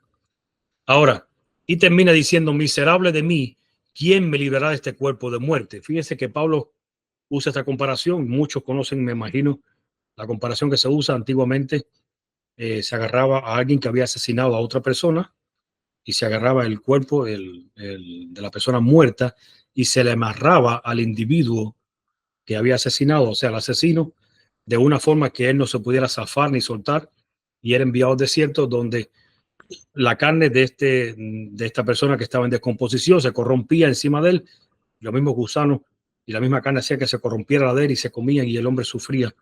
Ahora, y termina diciendo, miserable de mí, ¿quién me librará de este cuerpo de muerte? Fíjense que Pablo usa esta comparación, muchos conocen, me imagino, la comparación que se usa antiguamente, se agarraba a alguien que había asesinado a otra persona y se agarraba el cuerpo de la persona muerta y se le amarraba al individuo que había asesinado, o sea, al asesino, de una forma que él no se pudiera zafar ni soltar, y era enviado al desierto donde la carne de esta persona que estaba en descomposición se corrompía encima de él, los mismos gusanos y la misma carne hacía que se corrompiera la de él y se comían y el hombre sufría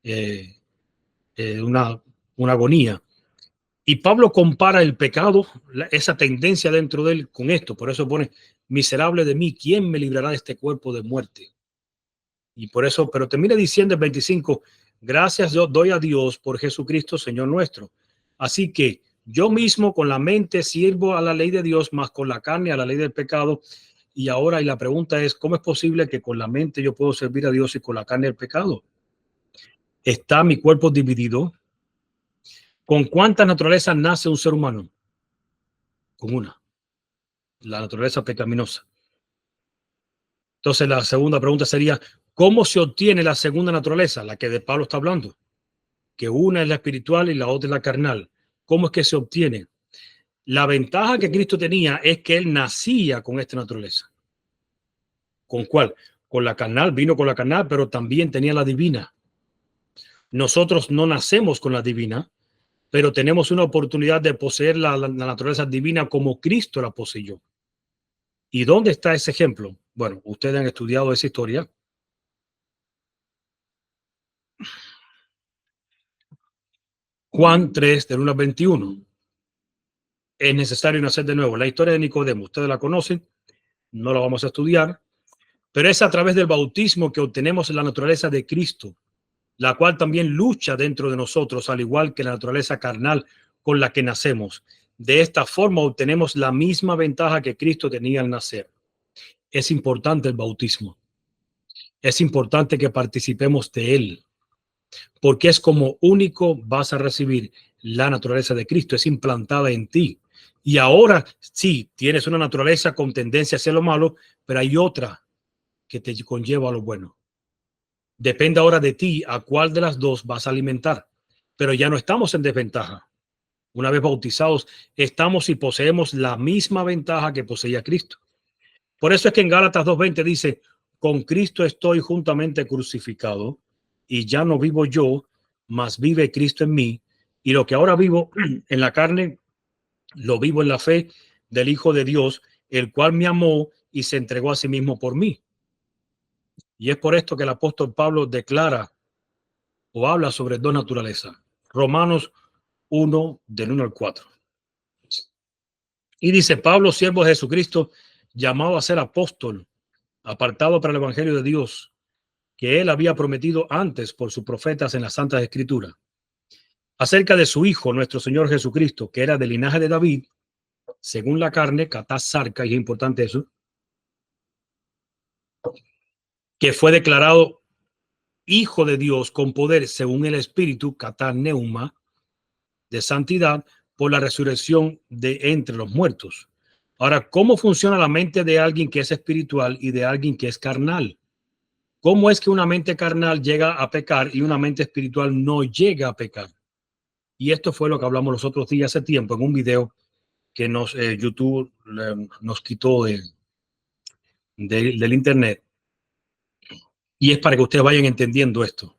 eh, una agonía. Y Pablo compara el pecado, esa tendencia dentro de él con esto, por eso pone, miserable de mí, ¿quién me librará de este cuerpo de muerte? Y por eso, pero termina diciendo el 25, gracias yo doy a Dios por Jesucristo, Señor nuestro. Así que yo mismo con la mente sirvo a la ley de Dios, más con la carne a la ley del pecado. Y ahora, y la pregunta es, ¿cómo es posible que con la mente yo puedo servir a Dios y con la carne el pecado? ¿Está mi cuerpo dividido? ¿Con cuántas naturalezas nace un ser humano? Con una, la naturaleza pecaminosa. Entonces la segunda pregunta sería, ¿cómo se obtiene la segunda naturaleza, la que de Pablo está hablando? Que una es la espiritual y la otra es la carnal. ¿Cómo es que se obtiene? La ventaja que Cristo tenía es que él nacía con esta naturaleza. ¿Con cuál? Con la carnal, vino con la carnal, pero también tenía la divina. Nosotros no nacemos con la divina, pero tenemos una oportunidad de poseer la naturaleza divina como Cristo la poseyó. ¿Y dónde está ese ejemplo? Bueno, ustedes han estudiado esa historia. Juan 3, del 1 al 21. Es necesario nacer de nuevo. La historia de Nicodemo, ustedes la conocen, no la vamos a estudiar, pero es a través del bautismo que obtenemos la naturaleza de Cristo, la cual también lucha dentro de nosotros, al igual que la naturaleza carnal con la que nacemos. De esta forma obtenemos la misma ventaja que Cristo tenía al nacer. Es importante el bautismo. Es importante que participemos de él, porque es como único vas a recibir la naturaleza de Cristo, es implantada en ti. Y ahora sí, tienes una naturaleza con tendencia hacia lo malo, pero hay otra que te conlleva a lo bueno. Depende ahora de ti a cuál de las dos vas a alimentar, pero ya no estamos en desventaja. Una vez bautizados, estamos y poseemos la misma ventaja que poseía Cristo. Por eso es que en Gálatas 2:20 dice, con Cristo estoy juntamente crucificado y ya no vivo yo, mas vive Cristo en mí. Y lo que ahora vivo en la carne, lo vivo en la fe del Hijo de Dios, el cual me amó y se entregó a sí mismo por mí. Y es por esto que el apóstol Pablo declara o habla sobre dos naturalezas. Romanos 1, del 1 al 4. Y dice, Pablo, siervo de Jesucristo, llamado a ser apóstol, apartado para el evangelio de Dios, que él había prometido antes por sus profetas en las Santas Escrituras, acerca de su Hijo, nuestro Señor Jesucristo, que era del linaje de David, según la carne, catás sarca, y es importante eso, que fue declarado Hijo de Dios con poder según el Espíritu, catás neuma, de santidad, por la resurrección de entre los muertos. Ahora, ¿cómo funciona la mente de alguien que es espiritual y de alguien que es carnal? ¿Cómo es que una mente carnal llega a pecar y una mente espiritual no llega a pecar? Y esto fue lo que hablamos los otros días hace tiempo en un video que YouTube nos quitó del internet. Y es para que ustedes vayan entendiendo esto.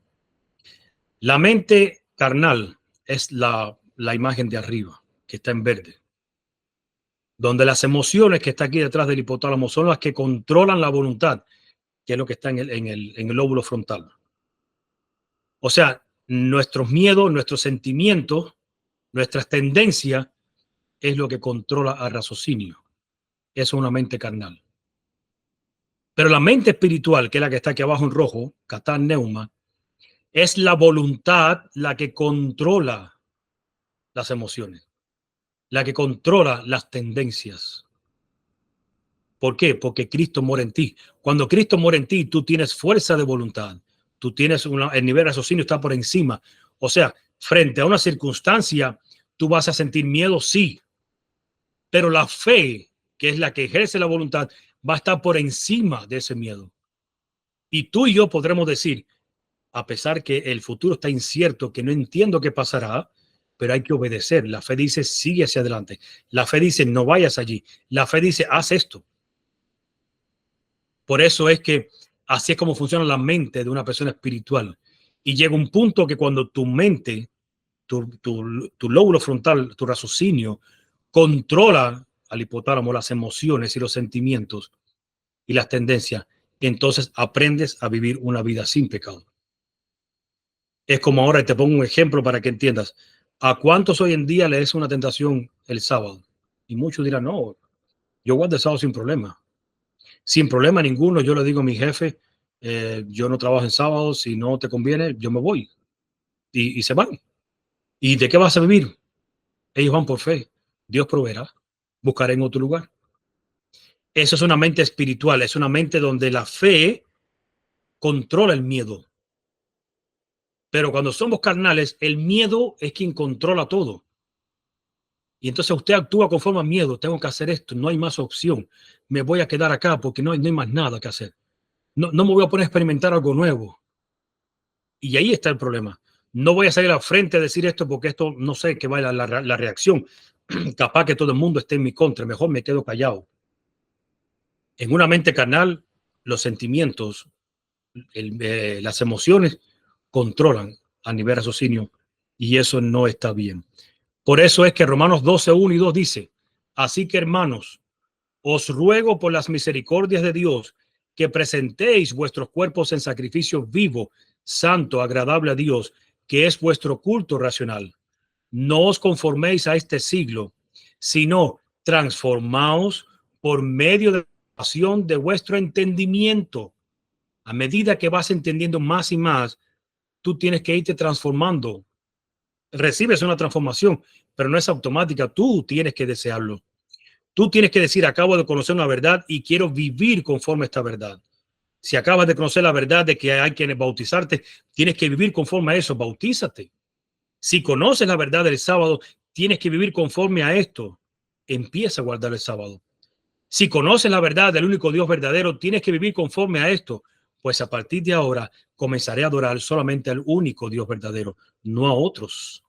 La mente carnal es la imagen de arriba, que está en verde. Donde las emociones que está aquí detrás del hipotálamo son las que controlan la voluntad, que es lo que está en el lóbulo frontal. O sea, nuestros miedos, nuestros sentimientos, nuestras tendencias es lo que controla al raciocinio. Eso es una mente carnal. Pero la mente espiritual, que es la que está aquí abajo en rojo, catá neuma, es la voluntad la que controla las emociones, la que controla las tendencias. ¿Por qué? Porque Cristo mora en ti. Cuando Cristo mora en ti, tú tienes fuerza de voluntad. Tú tienes el nivel de raciocinio está por encima. O sea, frente a una circunstancia, tú vas a sentir miedo, sí. Pero la fe, que es la que ejerce la voluntad, va a estar por encima de ese miedo. Y tú y yo podremos decir, a pesar que el futuro está incierto, que no entiendo qué pasará, pero hay que obedecer. La fe dice, sigue hacia adelante. La fe dice, no vayas allí. La fe dice, haz esto. Por eso es que así es como funciona la mente de una persona espiritual. Y llega un punto que cuando tu mente, tu lóbulo frontal, tu raciocinio, controla al hipotálamo las emociones y los sentimientos y las tendencias, entonces aprendes a vivir una vida sin pecado. Es como ahora, te pongo un ejemplo para que entiendas. ¿A cuántos hoy en día le es una tentación el sábado? Y muchos dirán, no, yo guardo el sábado sin problema. Sin problema ninguno, yo le digo a mi jefe, yo no trabajo en sábado, si no te conviene, yo me voy. Y se van. ¿Y de qué vas a vivir? Ellos van por fe. Dios proveerá. Buscaré en otro lugar. Eso es una mente espiritual, es una mente donde la fe controla el miedo. Pero cuando somos carnales, el miedo es quien controla todo. Y entonces usted actúa conforme al miedo. Tengo que hacer esto, no hay más opción. Me voy a quedar acá porque no hay más nada que hacer. No me voy a poner a experimentar algo nuevo. Y ahí está el problema. No voy a salir al frente a decir esto porque esto no sé qué va la reacción. Capaz que todo el mundo esté en mi contra. Mejor me quedo callado. En una mente carnal, los sentimientos, las emociones controlan a nivel raciocinio y eso no está bien. Por eso es que Romanos 12:1 y 2 dice: así que, hermanos, os ruego por las misericordias de Dios que presentéis vuestros cuerpos en sacrificio vivo, santo, agradable a Dios, que es vuestro culto racional. No os conforméis a este siglo, sino transformaos por medio de la renovación de vuestro entendimiento. A medida que vas entendiendo más y más, tú tienes que irte transformando. Recibes una transformación, pero no es automática. Tú tienes que desearlo. Tú tienes que decir: acabo de conocer una verdad y quiero vivir conforme a esta verdad. Si acabas de conocer la verdad de que hay que bautizarte, tienes que vivir conforme a eso. Bautízate. Si conoces la verdad del sábado, tienes que vivir conforme a esto. Empieza a guardar el sábado. Si conoces la verdad del único Dios verdadero, tienes que vivir conforme a esto. Pues a partir de ahora comenzaré a adorar solamente al único Dios verdadero, no a otros.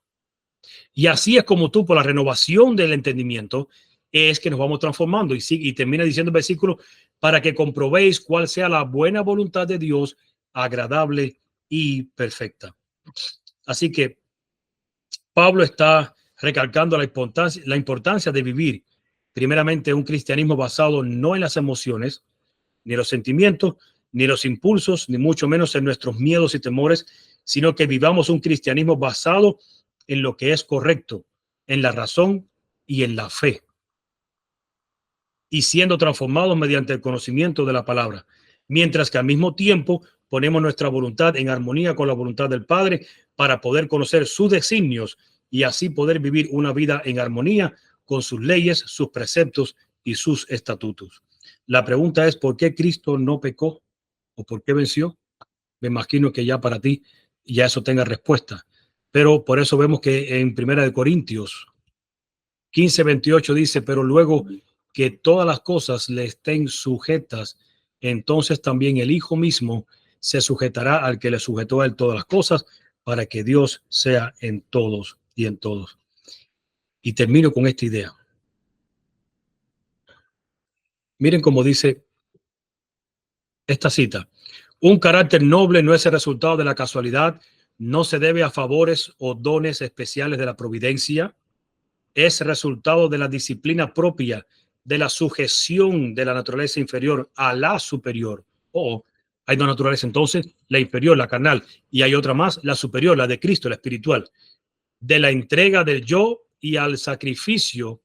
Y así es como tú, por la renovación del entendimiento, es que nos vamos transformando. Y termina diciendo el versículo: para que comprobéis cuál sea la buena voluntad de Dios, agradable y perfecta. Así que Pablo está recalcando la importancia de vivir primeramente un cristianismo basado no en las emociones, ni los sentimientos, ni los impulsos, ni mucho menos en nuestros miedos y temores, sino que vivamos un cristianismo basado en lo que es correcto, en la razón y en la fe, y siendo transformados mediante el conocimiento de la palabra, mientras que al mismo tiempo ponemos nuestra voluntad en armonía con la voluntad del Padre para poder conocer sus designios y así poder vivir una vida en armonía con sus leyes, sus preceptos y sus estatutos. La pregunta es: ¿por qué Cristo no pecó o por qué venció? Me imagino que ya para ti ya eso tenga respuesta, pero por eso vemos que en Primera de Corintios 15:28 dice: pero luego que todas las cosas le estén sujetas, entonces también el Hijo mismo se sujetará al que le sujetó a él todas las cosas, para que Dios sea en todos y en todos. Y termino con esta idea. Miren cómo dice esta cita: un carácter noble no es el resultado de la casualidad, no se debe a favores o dones especiales de la providencia, es resultado de la disciplina propia, de la sujeción de la naturaleza inferior a la superior. Hay dos naturalezas entonces: la inferior, la carnal, y hay otra más, la superior, la de Cristo, la espiritual. De la entrega del yo y al sacrificio.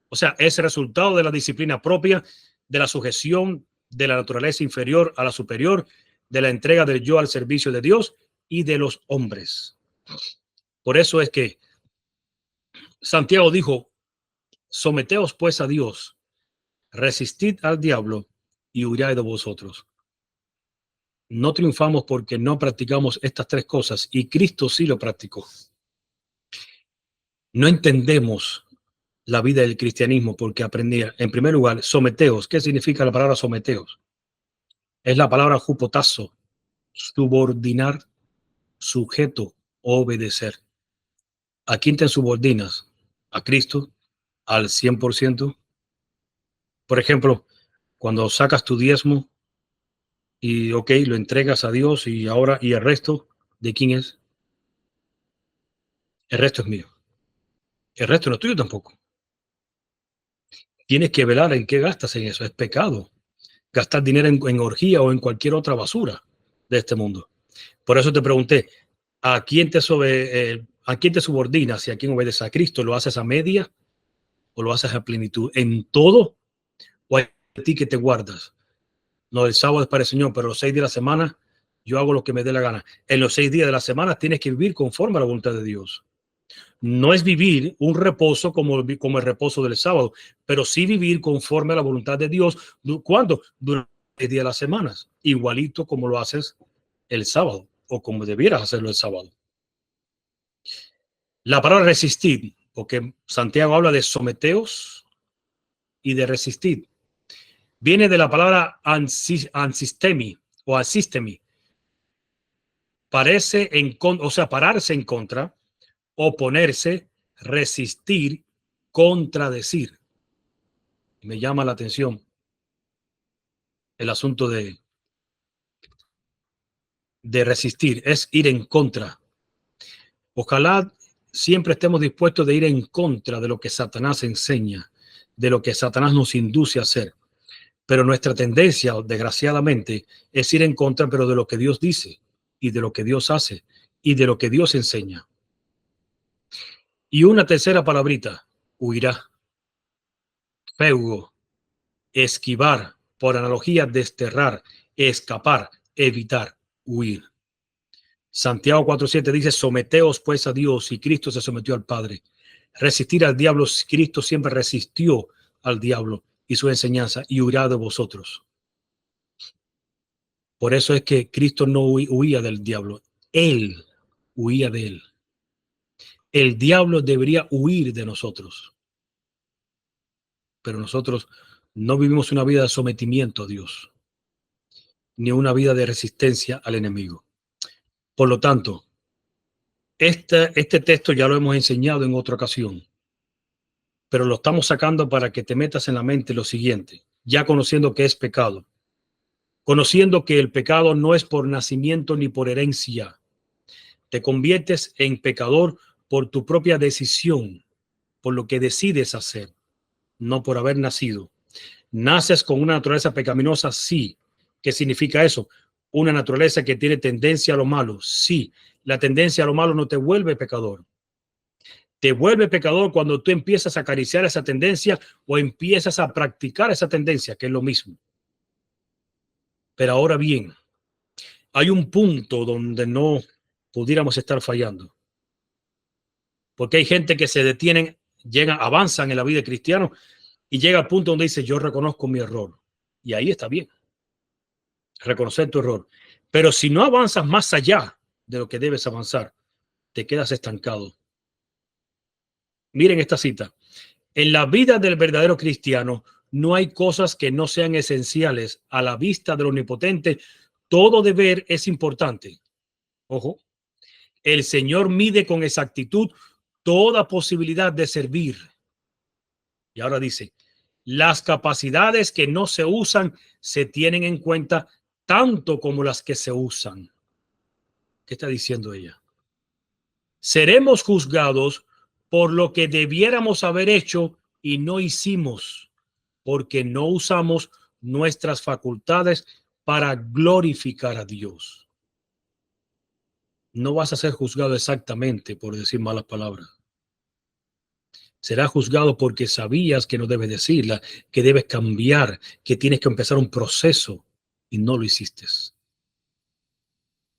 O sea, es resultado de la disciplina propia, de la sujeción de la naturaleza inferior a la superior, de la entrega del yo al servicio de Dios y de los hombres. Por eso es que Santiago dijo: someteos pues a Dios, resistid al diablo y huirá de vosotros. No triunfamos porque no practicamos estas tres cosas, y Cristo sí lo practicó. No entendemos la vida del cristianismo porque aprendía, en primer lugar, someteos. ¿Qué significa la palabra someteos? Es la palabra hupotazo, subordinar, sujeto, obedecer. ¿A quién te subordinas? ¿A Cristo al 100%? Por ejemplo, cuando sacas tu diezmo y lo entregas a Dios, y ahora, ¿y el resto de quién es? El resto es mío. El resto no es tuyo tampoco. Tienes que velar en qué gastas en eso. Es pecado gastar dinero en orgía o en cualquier otra basura de este mundo. Por eso te pregunté: ¿a quién te subordinas y a quién obedeces? ¿A Cristo? ¿Lo haces a media o lo haces a plenitud? ¿En todo? ¿O hay de ti que te guardas? No, el sábado es para el Señor, pero los 6 días de la semana yo hago lo que me dé la gana. En los 6 días de la semana tienes que vivir conforme a la voluntad de Dios. No es vivir un reposo como el reposo del sábado, pero sí vivir conforme a la voluntad de Dios. ¿Cuándo? Durante el día de las semanas, igualito como lo haces el sábado, o como debieras hacerlo el sábado. La palabra resistir, porque Santiago habla de someteos y de resistir, viene de la palabra ansistemi o asistemi. Pararse en contra, oponerse, resistir, contradecir. Me llama la atención el asunto de resistir, es ir en contra. Ojalá siempre estemos dispuestos de ir en contra de lo que Satanás enseña, de lo que Satanás nos induce a hacer. Pero nuestra tendencia, desgraciadamente, es ir en contra, pero de lo que Dios dice y de lo que Dios hace y de lo que Dios enseña. Y una tercera palabrita, huirá. Feugo, esquivar, por analogía, desterrar, escapar, evitar, huir. Santiago 4:7 dice, someteos pues a Dios, y Cristo se sometió al Padre. Resistir al diablo, Cristo siempre resistió al diablo y su enseñanza, y huirá de vosotros. Por eso es que Cristo no huía del diablo, él huía de él. El diablo debería huir de nosotros, pero nosotros no vivimos una vida de sometimiento a Dios, ni una vida de resistencia al enemigo. Por lo tanto, este texto ya lo hemos enseñado en otra ocasión, pero lo estamos sacando para que te metas en la mente lo siguiente, ya conociendo que es pecado, conociendo que el pecado no es por nacimiento ni por herencia. Te conviertes en pecador por tu propia decisión, por lo que decides hacer, no por haber nacido. ¿Naces con una naturaleza pecaminosa? Sí. ¿Qué significa eso? Una naturaleza que tiene tendencia a lo malo. Sí. La tendencia a lo malo no te vuelve pecador. Te vuelve pecador cuando tú empiezas a acariciar esa tendencia o empiezas a practicar esa tendencia, que es lo mismo. Pero ahora bien, hay un punto donde no pudiéramos estar fallando. Porque hay gente que se detienen, llegan, avanzan en la vida cristiana y llega al punto donde dice, yo reconozco mi error. Y ahí está bien, reconocer tu error. Pero si no avanzas más allá de lo que debes avanzar, te quedas estancado. Miren esta cita. En la vida del verdadero cristiano no hay cosas que no sean esenciales a la vista del omnipotente. Todo deber es importante. Ojo, el Señor mide con exactitud toda posibilidad de servir. Y ahora dice, las capacidades que no se usan se tienen en cuenta tanto como las que se usan. ¿Qué está diciendo ella? Seremos juzgados por lo que debiéramos haber hecho y no hicimos, porque no usamos nuestras facultades para glorificar a Dios. No vas a ser juzgado exactamente por decir malas palabras. Serás juzgado porque sabías que no debes decirla, que debes cambiar, que tienes que empezar un proceso y no lo hiciste.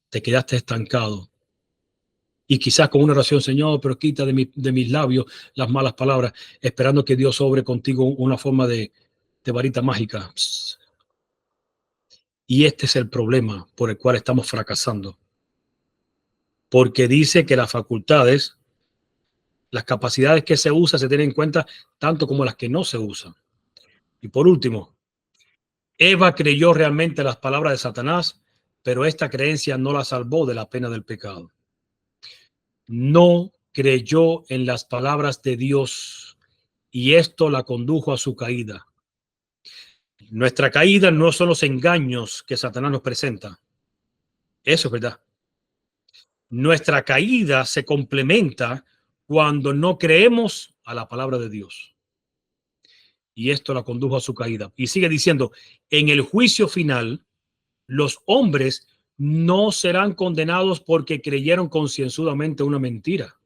Te quedaste estancado. Y quizás con una oración, Señor, pero quita de mis labios las malas palabras, esperando que Dios obre contigo una forma de varita mágica. Psst. Y este es el problema por el cual estamos fracasando. Porque dice que las facultades, las capacidades que se usan se tienen en cuenta tanto como las que no se usan. Y por último, Eva creyó realmente las palabras de Satanás, pero esta creencia no la salvó de la pena del pecado. No creyó en las palabras de Dios y esto la condujo a su caída. Nuestra caída no son los engaños que Satanás nos presenta. Eso es verdad. Nuestra caída se complementa cuando no creemos a la palabra de Dios. Y esto la condujo a su caída. Y sigue diciendo, en el juicio final, los hombres no serán condenados porque creyeron concienzudamente una mentira,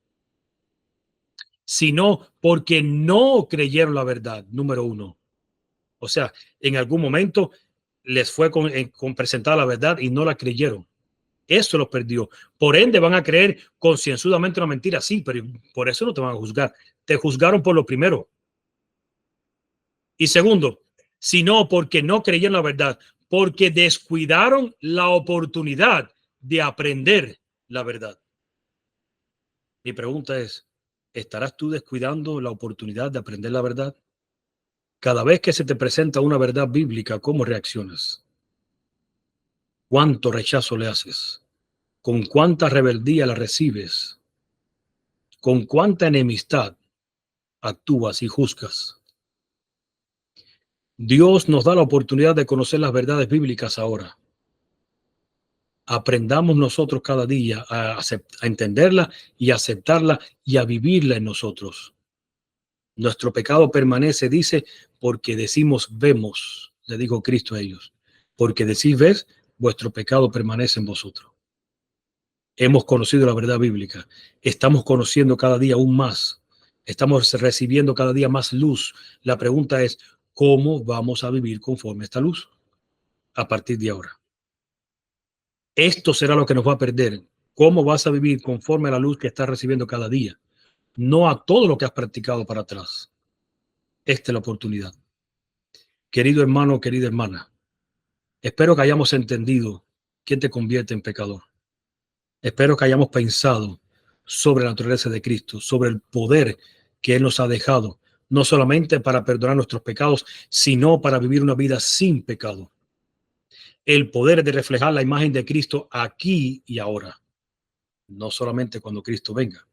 sino porque no creyeron la verdad, número uno. O sea, en algún momento les fue con presentar la verdad y no la creyeron. Eso los perdió. Por ende, van a creer concienzudamente una mentira. Sí, pero por eso no te van a juzgar. Te juzgaron por lo primero. Y segundo, sino porque no creyeron la verdad, porque descuidaron la oportunidad de aprender la verdad. Mi pregunta es, ¿estarás tú descuidando la oportunidad de aprender la verdad? Cada vez que se te presenta una verdad bíblica, ¿cómo reaccionas? ¿Cuánto rechazo le haces? ¿Con cuánta rebeldía la recibes? ¿Con cuánta enemistad actúas y juzgas? Dios nos da la oportunidad de conocer las verdades bíblicas ahora. aprendamos nosotros cada día a entenderla y a aceptarla y a vivirla en nosotros. Nuestro pecado permanece, dice, porque decimos vemos, le dijo Cristo a ellos, porque decís ves, vuestro pecado permanece en vosotros. Hemos conocido la verdad bíblica, estamos conociendo cada día aún más, estamos recibiendo cada día más luz. La pregunta es, ¿cómo vamos a vivir conforme a esta luz a partir de ahora? Esto será lo que nos va a perder. ¿Cómo vas a vivir conforme a la luz que estás recibiendo cada día? No a todo lo que has practicado para atrás. Esta es la oportunidad. Querido hermano, querida hermana, espero que hayamos entendido quién te convierte en pecador. Espero que hayamos pensado sobre la naturaleza de Cristo, sobre el poder que Él nos ha dejado, no solamente para perdonar nuestros pecados, sino para vivir una vida sin pecado. El poder de reflejar la imagen de Cristo aquí y ahora, no solamente cuando Cristo venga.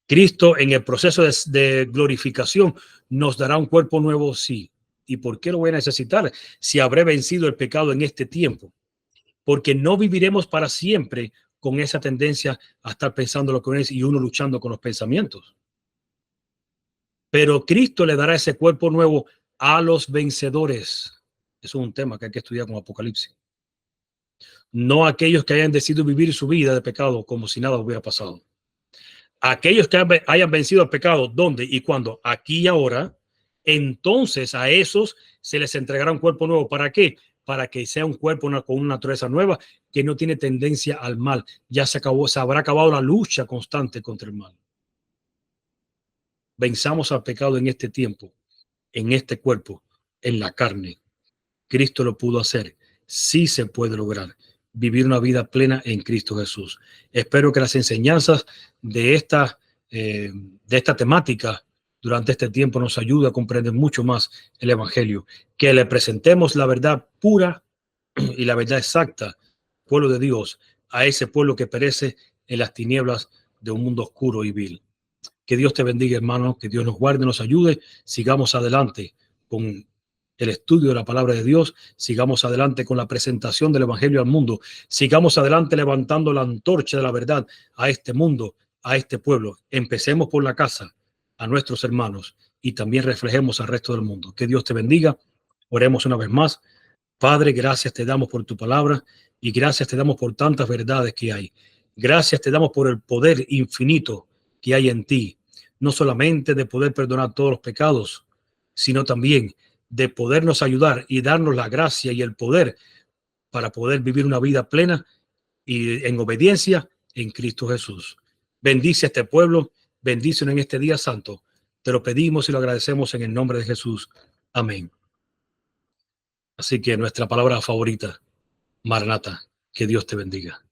Cristo en el proceso de glorificación nos dará un cuerpo nuevo, sí. ¿Y por qué lo voy a necesitar si habré vencido el pecado en este tiempo? Porque no viviremos para siempre con esa tendencia a estar pensando lo que es y uno luchando con los pensamientos. Pero Cristo le dará ese cuerpo nuevo a los vencedores. Eso es un tema que hay que estudiar con Apocalipsis. No a aquellos que hayan decidido vivir su vida de pecado como si nada hubiera pasado. Aquellos que hayan vencido el pecado, ¿dónde y cuándo? Aquí y ahora. Entonces a esos se les entregará un cuerpo nuevo. ¿Para qué? Para que sea un cuerpo con una naturaleza nueva que no tiene tendencia al mal. Ya se habrá acabado la lucha constante contra el mal. Venzamos al pecado en este tiempo, en este cuerpo, en la carne. Cristo lo pudo hacer. Sí se puede lograr vivir una vida plena en Cristo Jesús. Espero que las enseñanzas de esta temática durante este tiempo nos ayude a comprender mucho más el Evangelio, que le presentemos la verdad pura y la verdad exacta, pueblo de Dios, a ese pueblo que perece en las tinieblas de un mundo oscuro y vil. Que Dios te bendiga, hermano, que Dios nos guarde, nos ayude. Sigamos adelante con el estudio de la palabra de Dios, sigamos adelante con la presentación del Evangelio al mundo, sigamos adelante levantando la antorcha de la verdad a este mundo, a este pueblo. Empecemos por la casa, a nuestros hermanos, y también reflejemos al resto del mundo. Que Dios te bendiga. Oremos una vez más. Padre, gracias te damos por tu palabra y gracias te damos por tantas verdades que hay. Gracias te damos por el poder infinito que hay en ti, no solamente de poder perdonar todos los pecados, sino también de podernos ayudar y darnos la gracia y el poder para poder vivir una vida plena y en obediencia en Cristo Jesús. Bendice a este pueblo, bendícelo en este día santo. Te lo pedimos y lo agradecemos en el nombre de Jesús. Amén. Así que nuestra palabra favorita, Maranata, que Dios te bendiga.